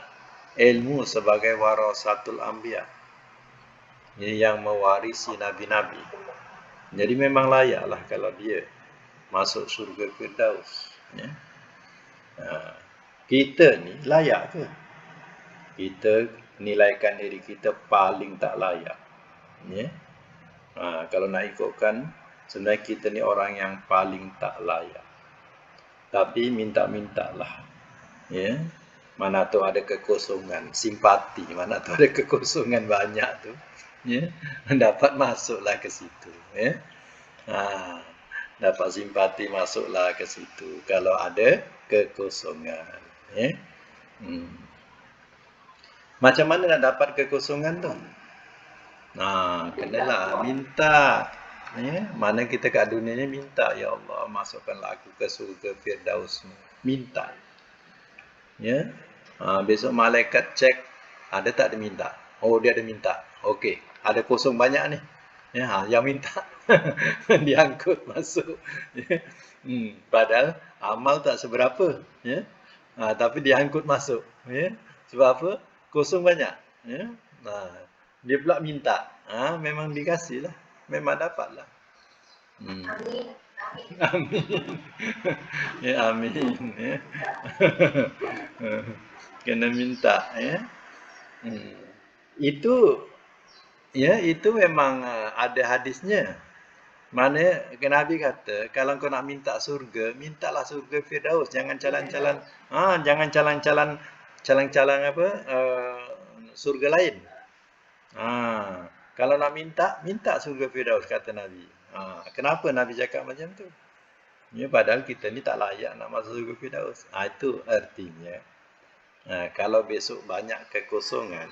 ilmu sebagai warasatul anbiya. Yang mewarisi nabi-nabi. Jadi memang layaklah kalau dia masuk surga Firdaus. Ya. Kita ni layak ke? Kita nilaikan diri kita paling tak layak. Ya. Kalau nak ikutkan, sebenarnya kita ni orang yang paling tak layak. Tapi minta-mintalah. Ya. Mana tu ada kekosongan, simpati, mana tu ada kekosongan banyak tu. Ya. Dapat masuklah ke situ. Ya. Dapat simpati masuklah ke situ kalau ada kekosongan. Ya. Macam mana nak dapat kekosongan tu? Kenalah minta. Ya, mana kita kat dunia ni minta, ya Allah masukkanlah aku ke surga Firdaus. Minta. Ya. Besok malaikat cek ada tak dia minta. Oh, dia ada minta. Okey, ada kosong banyak ni. Ya, yang minta diangkut masuk. Ya. Padahal amal tak seberapa, ya. Tapi diangkut masuk, ya. Sebab apa? Kosong banyak, ya. Dia pula minta. Memang dikasihlah. Memang dapatlah. Amin. Amin. Ya, amin, ya. Kena minta, ya. Itu memang ada hadisnya. Mana Nabi kata, kalau kau nak minta surga, mintalah surga Firdaus, jangan calang-calang surga lain. Kalau nak minta surga Firdaus, kata Nabi. Kenapa Nabi cakap macam tu? Ya, padahal kita ni tak layak nak masuk surga Firdaus. Itu artinya kalau besok banyak kekosongan,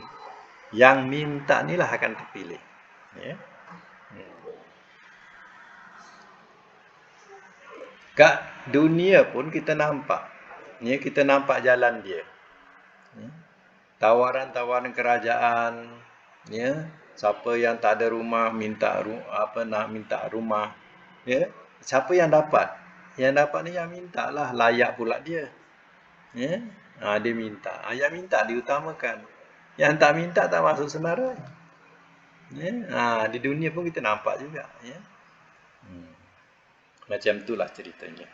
yang minta inilah akan terpilih. Ya. Kat dunia pun kita nampak. Ya, kita nampak jalan dia. Tawaran-tawaran kerajaan, ya, siapa yang tak ada rumah nak minta rumah, ya. Siapa yang dapat? Yang dapat ni yang mintalah, layak pula dia. Ya. Dia minta. Yang minta diutamakan. Yang tak minta tak masuk senarai. Ya. Di dunia pun kita nampak juga, ya. Macam itulah ceritanya.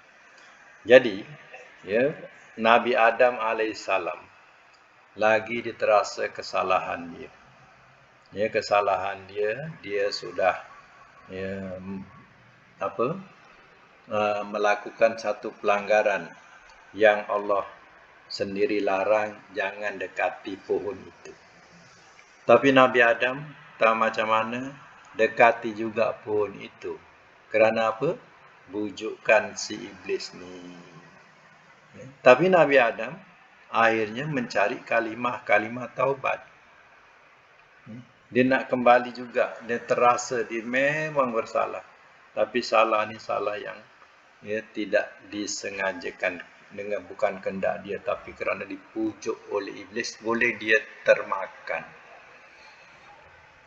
Jadi, ya, Nabi Adam alaihissalam lagi diterasa kesalahan dia. Ya, kesalahan dia sudah melakukan satu pelanggaran yang Allah sendiri larang, jangan dekati pohon itu. Tapi Nabi Adam tak macam mana, dekati juga pohon itu. Kerana apa? Bujukan si iblis ni. Tapi Nabi Adam akhirnya mencari kalimah taubat. Dia nak kembali juga. Dia terasa dia memang bersalah. Tapi salah ni salah yang tidak disengajakan, dengan bukan kehendak dia, tapi kerana dipujuk oleh iblis, boleh dia termakan.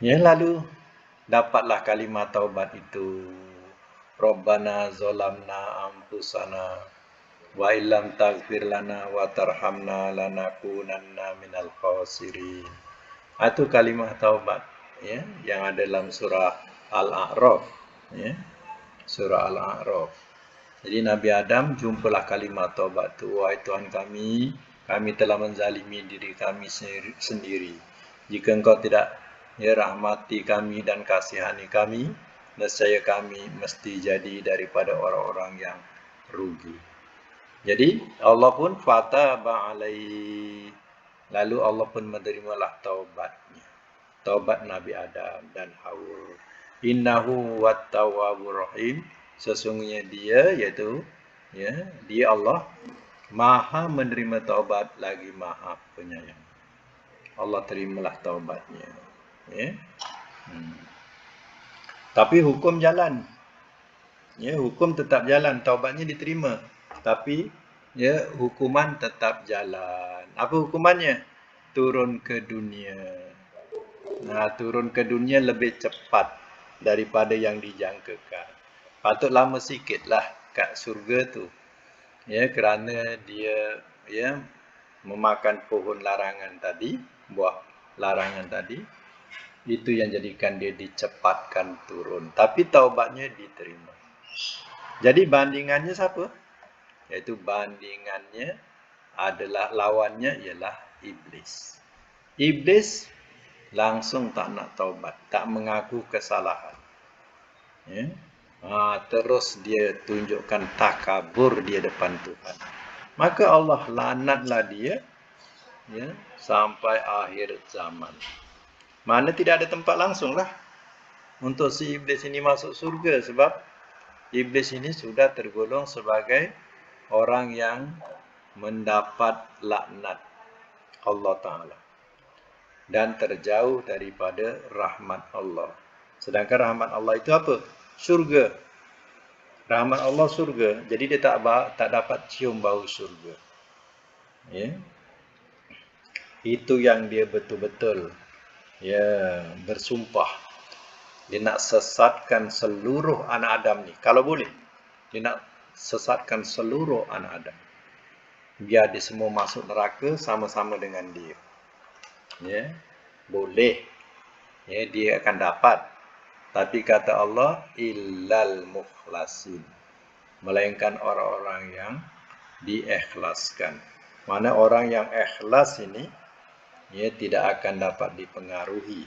Lalu dapatlah kalimah taubat itu. Rabbana zalamna anfusana wa illam taghfir lana wa tarhamna lanakunanna minal khasirin. Itu kalimah taubat, ya, yang ada dalam surah Al-A'raf, ya. Surah Al-A'raf. Jadi Nabi Adam jumpalah kalimah taubat tu. Wahai Tuhan kami telah menzalimi diri kami sendiri. Jika Engkau tidak rahmati kami dan kasihani kami, nescaya kami mesti jadi daripada orang-orang yang rugi. Jadi Allah pun fataba alaihi. Lalu Allah pun menerimalah taubatnya. Taubat Nabi Adam dan Hawa. Innahu wat-tawwabur rahim. Sesungguhnya dia, iaitu dia Allah Maha menerima taubat lagi Maha penyayang. Allah terimalah taubatnya. Ya. Tapi hukum jalan. Ya, hukum tetap jalan, taubatnya diterima. Tapi hukuman tetap jalan. Apa hukumannya? Turun ke dunia. turun ke dunia lebih cepat daripada yang dijangkakan. Patut lama sikit lah kat surga tu. Ya, kerana dia ya memakan pohon larangan tadi, buah larangan tadi, itu yang jadikan dia dicepatkan turun. Tapi taubatnya diterima. Jadi bandingannya siapa? Iaitu bandingannya adalah lawannya ialah iblis. Iblis langsung tak nak taubat, tak mengaku kesalahan. Ya. Terus dia tunjukkan takabur dia depan Tuhan. Maka Allah lanatlah dia ya, sampai akhir zaman. Mana tidak ada tempat langsung lah untuk si iblis ini masuk surga, sebab iblis ini sudah tergolong sebagai orang yang mendapat laknat Allah Ta'ala dan terjauh daripada rahmat Allah. Sedangkan rahmat Allah itu apa? Surga. Rahmat Allah surga. Jadi dia tak dapat cium bau surga. Ya. Itu yang dia betul-betul ya bersumpah. Dia nak sesatkan seluruh anak Adam ni. Kalau boleh, dia nak sesatkan seluruh anak Adam. Biar dia semua masuk neraka sama-sama dengan dia. Ya, boleh. Ya, dia akan dapat. Tapi kata Allah, illal mukhlasin. Melainkan orang-orang yang diikhlaskan. Mana orang yang ikhlas ini, ya tidak akan dapat dipengaruhi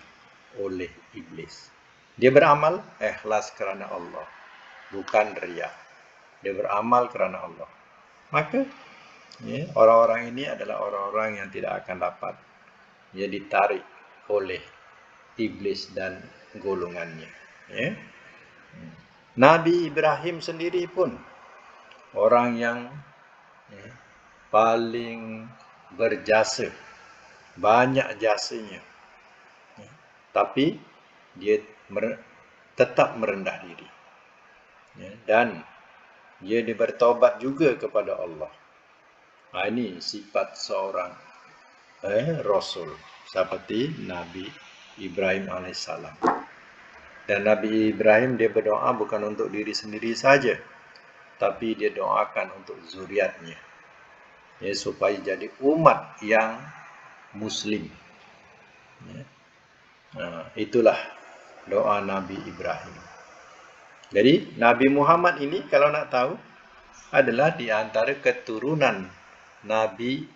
oleh iblis. Dia beramal ikhlas kerana Allah, bukan riya. Dia beramal kerana Allah. Maka ya, orang-orang ini adalah orang-orang yang tidak akan dapat ya ditarik oleh iblis dan golongannya. Ya. Nabi Ibrahim sendiri pun orang yang ya, paling berjasa, banyak jasanya. Ya. Tapi dia tetap merendah diri. Ya. Dan dia bertaubat juga kepada Allah. Ini sifat seorang Rasul seperti Nabi Ibrahim AS. Dan Nabi Ibrahim dia berdoa bukan untuk diri sendiri saja, tapi dia doakan untuk zuriatnya, ya, supaya jadi umat yang Muslim. Ya. Itulah doa Nabi Ibrahim. Jadi Nabi Muhammad ini kalau nak tahu adalah di antara keturunan Nabi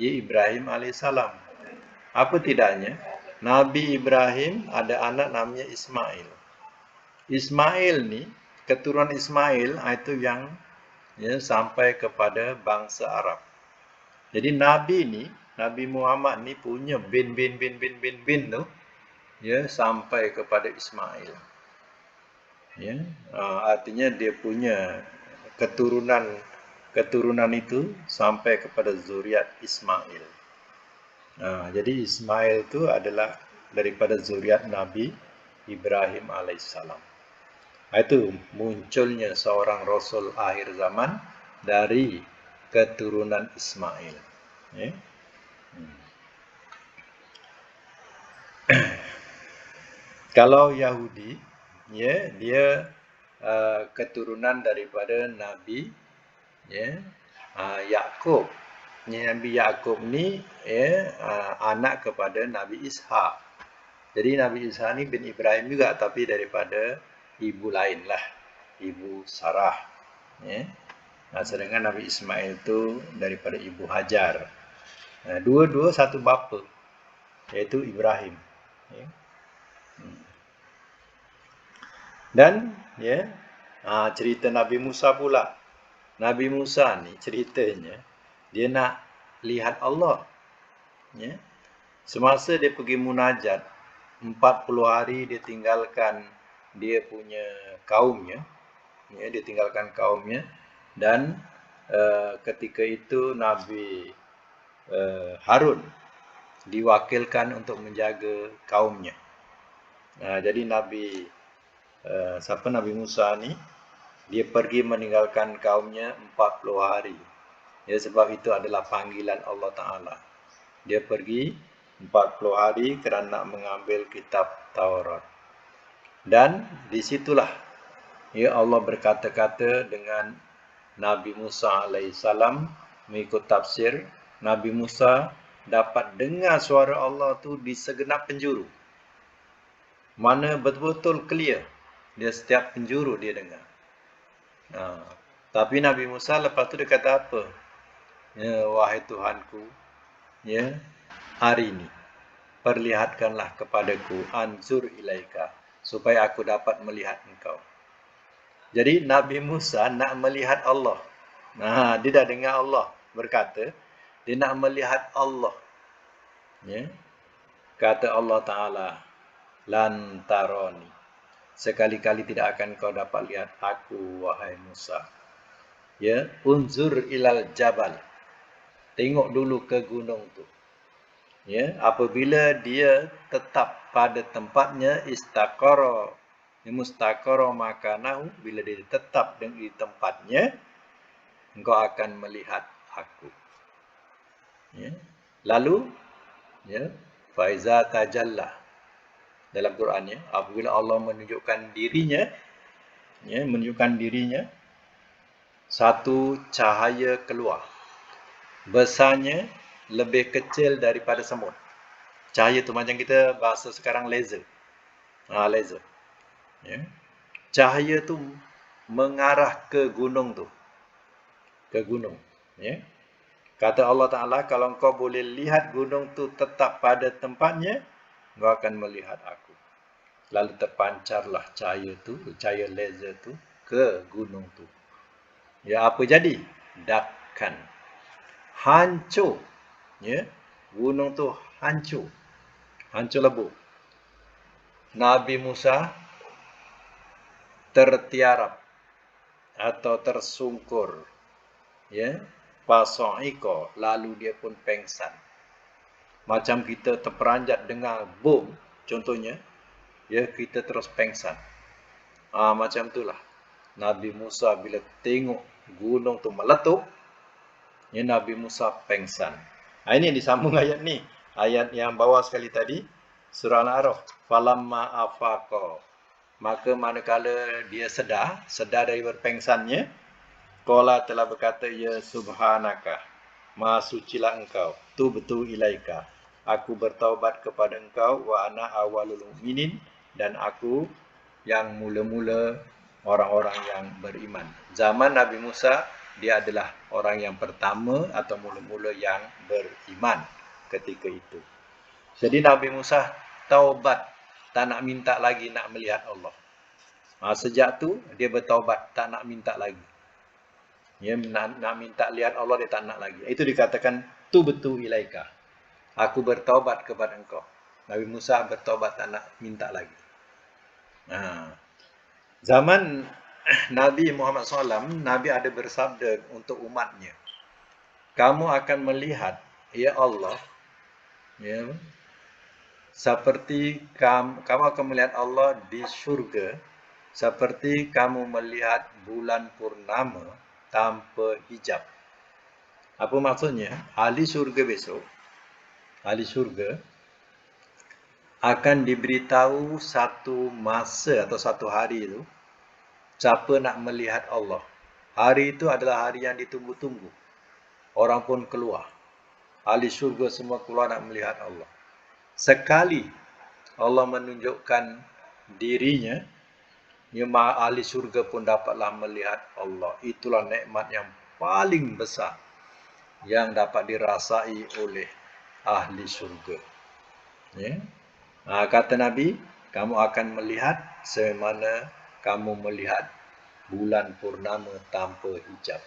Ibrahim alaihissalam. Apa tidaknya, Nabi Ibrahim ada anak namanya Ismail. Ismail ni, keturunan Ismail itu yang ya, sampai kepada bangsa Arab. Jadi Nabi ni, Nabi Muhammad ni punya bin tu, ya sampai kepada Ismail. Ya, artinya dia punya keturunan itu sampai kepada zuriat Ismail. Jadi Ismail itu adalah daripada zuriat Nabi Ibrahim alaihissalam. Itu munculnya seorang Rasul akhir zaman dari keturunan Ismail. Ya. Kalau Yahudi, ya dia keturunan daripada Nabi ya Yakub. Nabi Yakub ni ya anak kepada Nabi Ishak. Jadi Nabi Ishak ni bin Ibrahim juga, tapi daripada ibu lain lah, ibu Sarah. Ya. Sedangkan Nabi Ismail tu daripada ibu Hajar. Dua-dua satu bapa, iaitu Ibrahim. Ya. Dan ya cerita Nabi Musa pula. Nabi Musa ni ceritanya dia nak lihat Allah. Ya. Semasa dia pergi munajat 40 hari dia tinggalkan dia punya kaumnya. Ya, dia tinggalkan kaumnya dan ketika itu Nabi Harun diwakilkan untuk menjaga kaumnya. Jadi Nabi Musa ni dia pergi meninggalkan kaumnya 40 hari. Ya, sebab itu adalah panggilan Allah Ta'ala. Dia pergi 40 hari kerana nak mengambil kitab Taurat. Dan disitulah ya Allah berkata-kata dengan Nabi Musa alaihissalam mengikut tafsir. Nabi Musa dapat dengar suara Allah tu di segenap penjuru. Mana betul-betul clear. Dia setiap penjuru dia dengar. Tapi Nabi Musa lepas tu dia kata apa? Ya, wahai Tuhanku, ya, hari ini perlihatkanlah kepadaku anzur ilaika supaya aku dapat melihat engkau. Jadi Nabi Musa nak melihat Allah. Dia dah dengar Allah berkata, dia nak melihat Allah. Ya. Kata Allah Ta'ala, lan taroni. Sekali-kali tidak akan kau dapat lihat aku, wahai Musa. Ya, unzur ilal jabal. Tengok dulu ke gunung tu. Ya, apabila dia tetap pada tempatnya istaqara, mustaqara makanahu, bila dia tetap di tempatnya, engkau akan melihat aku. Ya. Lalu, ya, faiza tajalla dalam Qurannya, apabila Allah menunjukkan dirinya, ya, satu cahaya keluar. Besarnya lebih kecil daripada semut. Cahaya tu macam kita bahasa sekarang laser. Laser. Ya. Cahaya tu mengarah ke gunung tu. Ke gunung. Ya. Kata Allah Ta'ala, kalau engkau boleh lihat gunung tu tetap pada tempatnya, engkau akan melihat aku. Lalu terpancarlah cahaya tu, cahaya laser tu ke gunung tu. Ya, apa jadi? Dakkan. Hancur. Ya. Gunung tu hancur. Hancur lebur. Nabi Musa tertiarap atau tersungkur. Ya. Pasa'iko, lalu dia pun pengsan. Macam kita terperanjat dengar bom, contohnya, ya, kita terus pengsan. Macam itulah. Nabi Musa bila tengok gunung tu meletup, ya, Nabi Musa pengsan. Ini disambung ayat ni. Ayat yang bawah sekali tadi, surah Al-A'raf. Falamma afaqa. Maka manakala dia sedar dari berpengsannya, qala telah berkata, ya subhanaka, maha sucilah engkau, tubtu ilaika, aku bertaubat kepada engkau, wa ana awwalul mu'minin, dan aku yang mula-mula orang-orang yang beriman. Zaman Nabi Musa, dia adalah orang yang pertama atau mula-mula yang beriman ketika itu. Jadi Nabi Musa taubat, tak nak minta lagi nak melihat Allah. Sejak tu dia bertaubat, tak nak minta lagi. Ya, nak minta lihat Allah, dia tak nak lagi. Itu dikatakan tubtu ilaika. Aku bertaubat kepada engkau. Nabi Musa bertaubat, tak nak minta lagi. Zaman Nabi Muhammad SAW, Nabi ada bersabda untuk umatnya, kamu akan melihat, ya Allah, ya, seperti kamu akan melihat Allah di syurga, seperti kamu melihat bulan purnama tanpa hijab. Apa maksudnya? Ahli syurga besok, ahli syurga akan diberitahu satu masa atau satu hari itu, siapa nak melihat Allah. Hari itu adalah hari yang ditunggu-tunggu. Orang pun keluar. Ahli syurga semua keluar nak melihat Allah. Sekali Allah menunjukkan dirinya, ya, ahli syurga pun dapatlah melihat Allah. Itulah nikmat yang paling besar yang dapat dirasai oleh ahli syurga. Ya. Kata Nabi, kamu akan melihat sebagaimana kamu melihat bulan purnama tanpa hijab.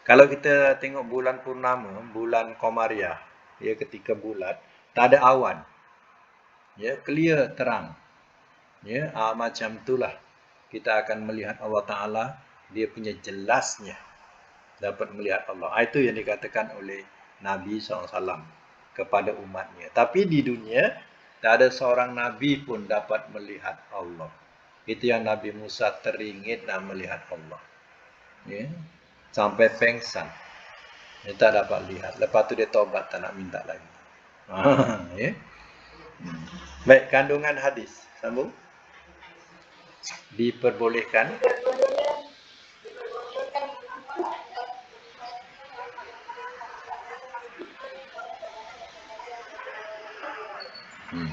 Kalau kita tengok bulan purnama, bulan Qamariah, ya, ketika bulat, tak ada awan. Ya, clear, terang. Ya, macam itulah kita akan melihat Allah Ta'ala, dia punya jelasnya dapat melihat Allah. Itu yang dikatakan oleh Nabi SAW kepada umatnya. Tapi di dunia, tak ada seorang Nabi pun dapat melihat Allah. Itu yang Nabi Musa teringin nak melihat Allah. Ya. Sampai pengsan. Dia tak dapat lihat. Lepas tu dia taubat, tak nak minta lagi. Ya. Baik, kandungan hadis. Sambung. Diperbolehkan. Hmm.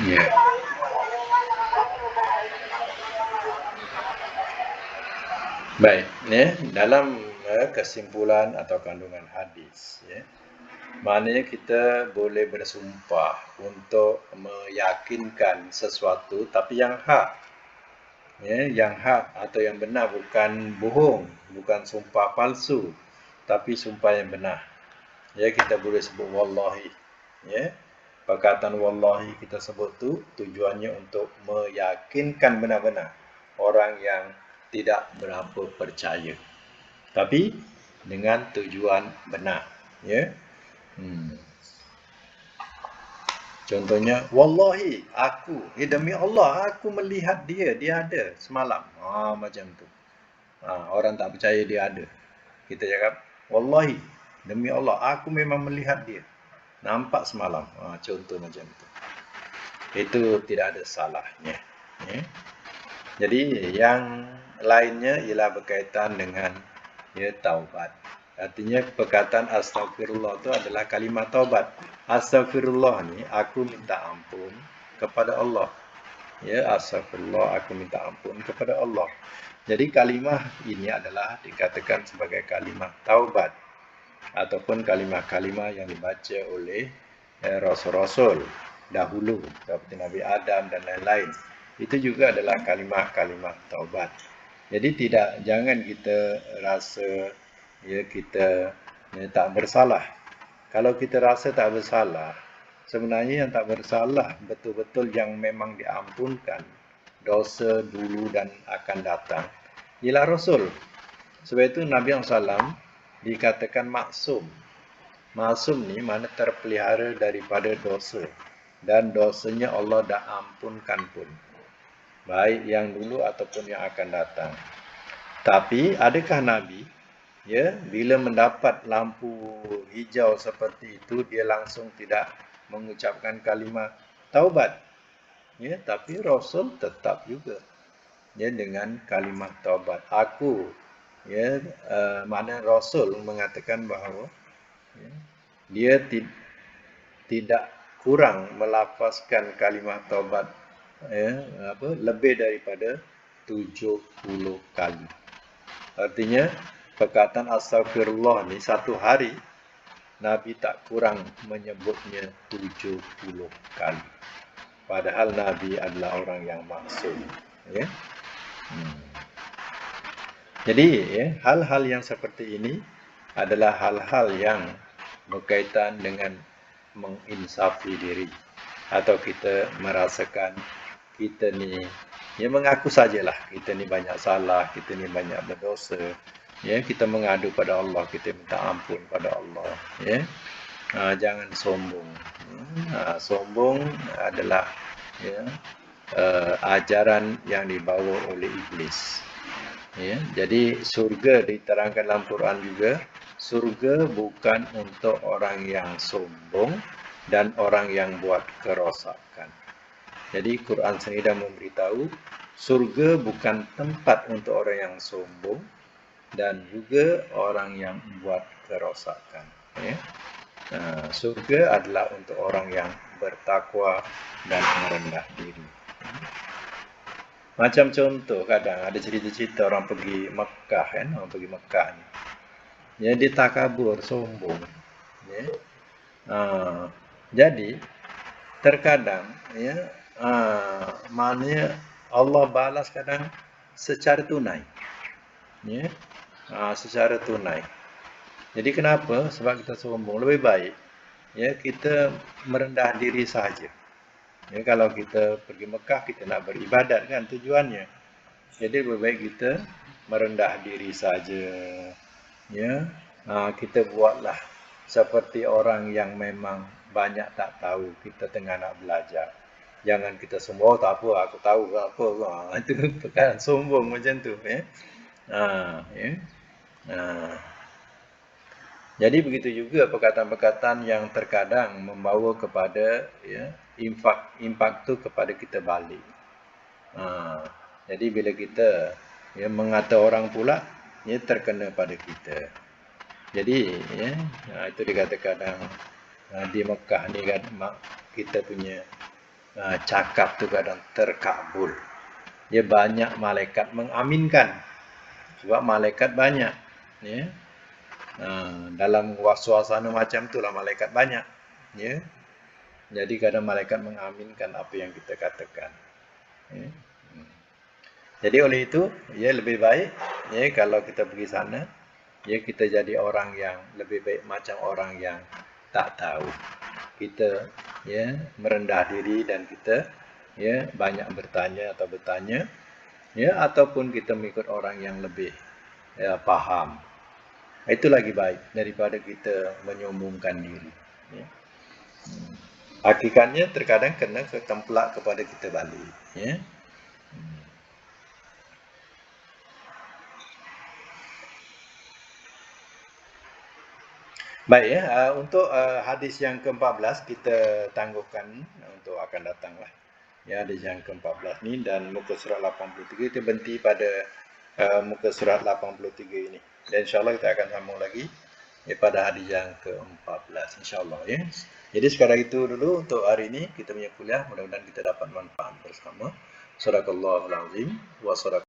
Ya. Baik, ya, dalam kesimpulan atau kandungan hadis, ya, maknanya kita boleh bersumpah untuk meyakinkan sesuatu tapi yang hak. Ya, yang hak atau yang benar, bukan bohong, bukan sumpah palsu, tapi sumpah yang benar. Ya, kita boleh sebut wallahi. Ya, perkataan wallahi kita sebut tu tujuannya untuk meyakinkan benar-benar orang yang tidak berapa percaya, tapi dengan tujuan benar. Ya. Contohnya, wallahi aku, demi Allah aku melihat dia ada semalam. Macam tu. Orang tak percaya dia ada. Kita cakap, wallahi, demi Allah aku memang melihat dia. Nampak semalam. Contoh macam tu. Itu tidak ada salahnya. Ya. Jadi yang lainnya ialah berkaitan dengan taubat. Artinya perkataan astagfirullah itu adalah kalimat taubat. Astagfirullah ni aku minta ampun kepada Allah. Ya, astagfirullah aku minta ampun kepada Allah. Jadi kalimah ini adalah dikatakan sebagai kalimat taubat ataupun kalimah-kalimah yang dibaca oleh rasul-rasul dahulu seperti Nabi Adam dan lain-lain. Itu juga adalah kalimah-kalimah taubat. Jadi jangan kita rasa kita tak bersalah. Kalau kita rasa tak bersalah, sebenarnya yang tak bersalah betul-betul yang memang diampunkan dosa dulu dan akan datang ialah Rasul. Sebab itu Nabi SAW dikatakan maksum. Maksum ni mana terpelihara daripada dosa, dan dosanya Allah dah ampunkan pun, baik yang dulu ataupun yang akan datang. Tapi adakah Nabi bila mendapat lampu hijau seperti itu dia langsung tidak mengucapkan kalimat taubat? Tapi Rasul tetap juga dengan kalimat taubat. Aku mana Rasul mengatakan bahawa dia tidak kurang melafazkan kalimat taubat lebih daripada 70 kali. Artinya perkataan astagfirullah ni satu hari Nabi tak kurang menyebutnya 70 kali. Padahal Nabi adalah orang yang maksum. Jadi hal-hal yang seperti ini adalah hal-hal yang berkaitan dengan menginsafi diri, atau kita merasakan kita ni mengaku sajalah kita ni banyak salah, kita ni banyak berdosa. Kita mengadu pada Allah, kita minta ampun pada Allah. Jangan sombong. Sombong adalah ajaran yang dibawa oleh iblis. Jadi surga diterangkan dalam Quran juga, surga bukan untuk orang yang sombong dan orang yang buat kerosakan. Jadi Quran sendiri dah memberitahu surga bukan tempat untuk orang yang sombong dan juga orang yang buat kerosakan. Surga adalah untuk orang yang bertakwa dan merendah diri. Macam contoh, kadang ada cerita-cerita orang pergi Mekah kan, orang pergi Mekah ni. Dia takabur, sombong. Jadi terkadang maknanya Allah balas kadang secara tunai. Secara tunai. Jadi kenapa? Sebab kita sombong. Lebih baik kita merendah diri saja. Kalau kita pergi Mekah, kita nak beribadat kan tujuannya. Jadi lebih baik kita merendah diri saja. Kita buatlah seperti orang yang memang banyak tak tahu, kita tengah nak belajar. Jangan kita semua tak apa, aku tahu ke apa. Itu perkara sombong macam tu. Ya. Ya. Jadi begitu juga perkataan-perkataan yang terkadang membawa kepada ya, impak tu kepada kita balik. Jadi bila kita ya, mengata orang pula, ia terkena pada kita. Jadi ya, itu dikatakan di Mekah ni kan kita punya cakap tu kadang terkabul. Ya banyak malaikat mengaminkan. Sebab malaikat banyak. Ya. Dalam suasana macam itulah malaikat banyak. Ya. Jadi kadang malaikat mengaminkan apa yang kita katakan. Ya. Jadi oleh itu, ya lebih baik ya kalau kita pergi sana, ya kita jadi orang yang lebih baik macam orang yang tak tahu. Kita ya merendah diri dan kita ya banyak bertanya atau bertanya, ya ataupun kita mengikut orang yang lebih ya, paham. Itu lagi baik daripada kita menyombongkan diri. Ya. Hakikatnya terkadang kena ketemplak kepada kita balik. Ya. Baik ya, untuk hadis yang ke-14 kita tangguhkan untuk akan datang lah. Ya, hadis yang ke-14 ni dan muka surat 83 kita berhenti pada muka surat 83 ini. Dan insyaAllah kita akan sambung lagi ya, pada hadis yang ke-14 insyaAllah ya. Jadi sekarang itu dulu untuk hari ini kita punya kuliah, mudah-mudahan kita dapat manfaat bersama. Sadaqallahul azim wa sadaq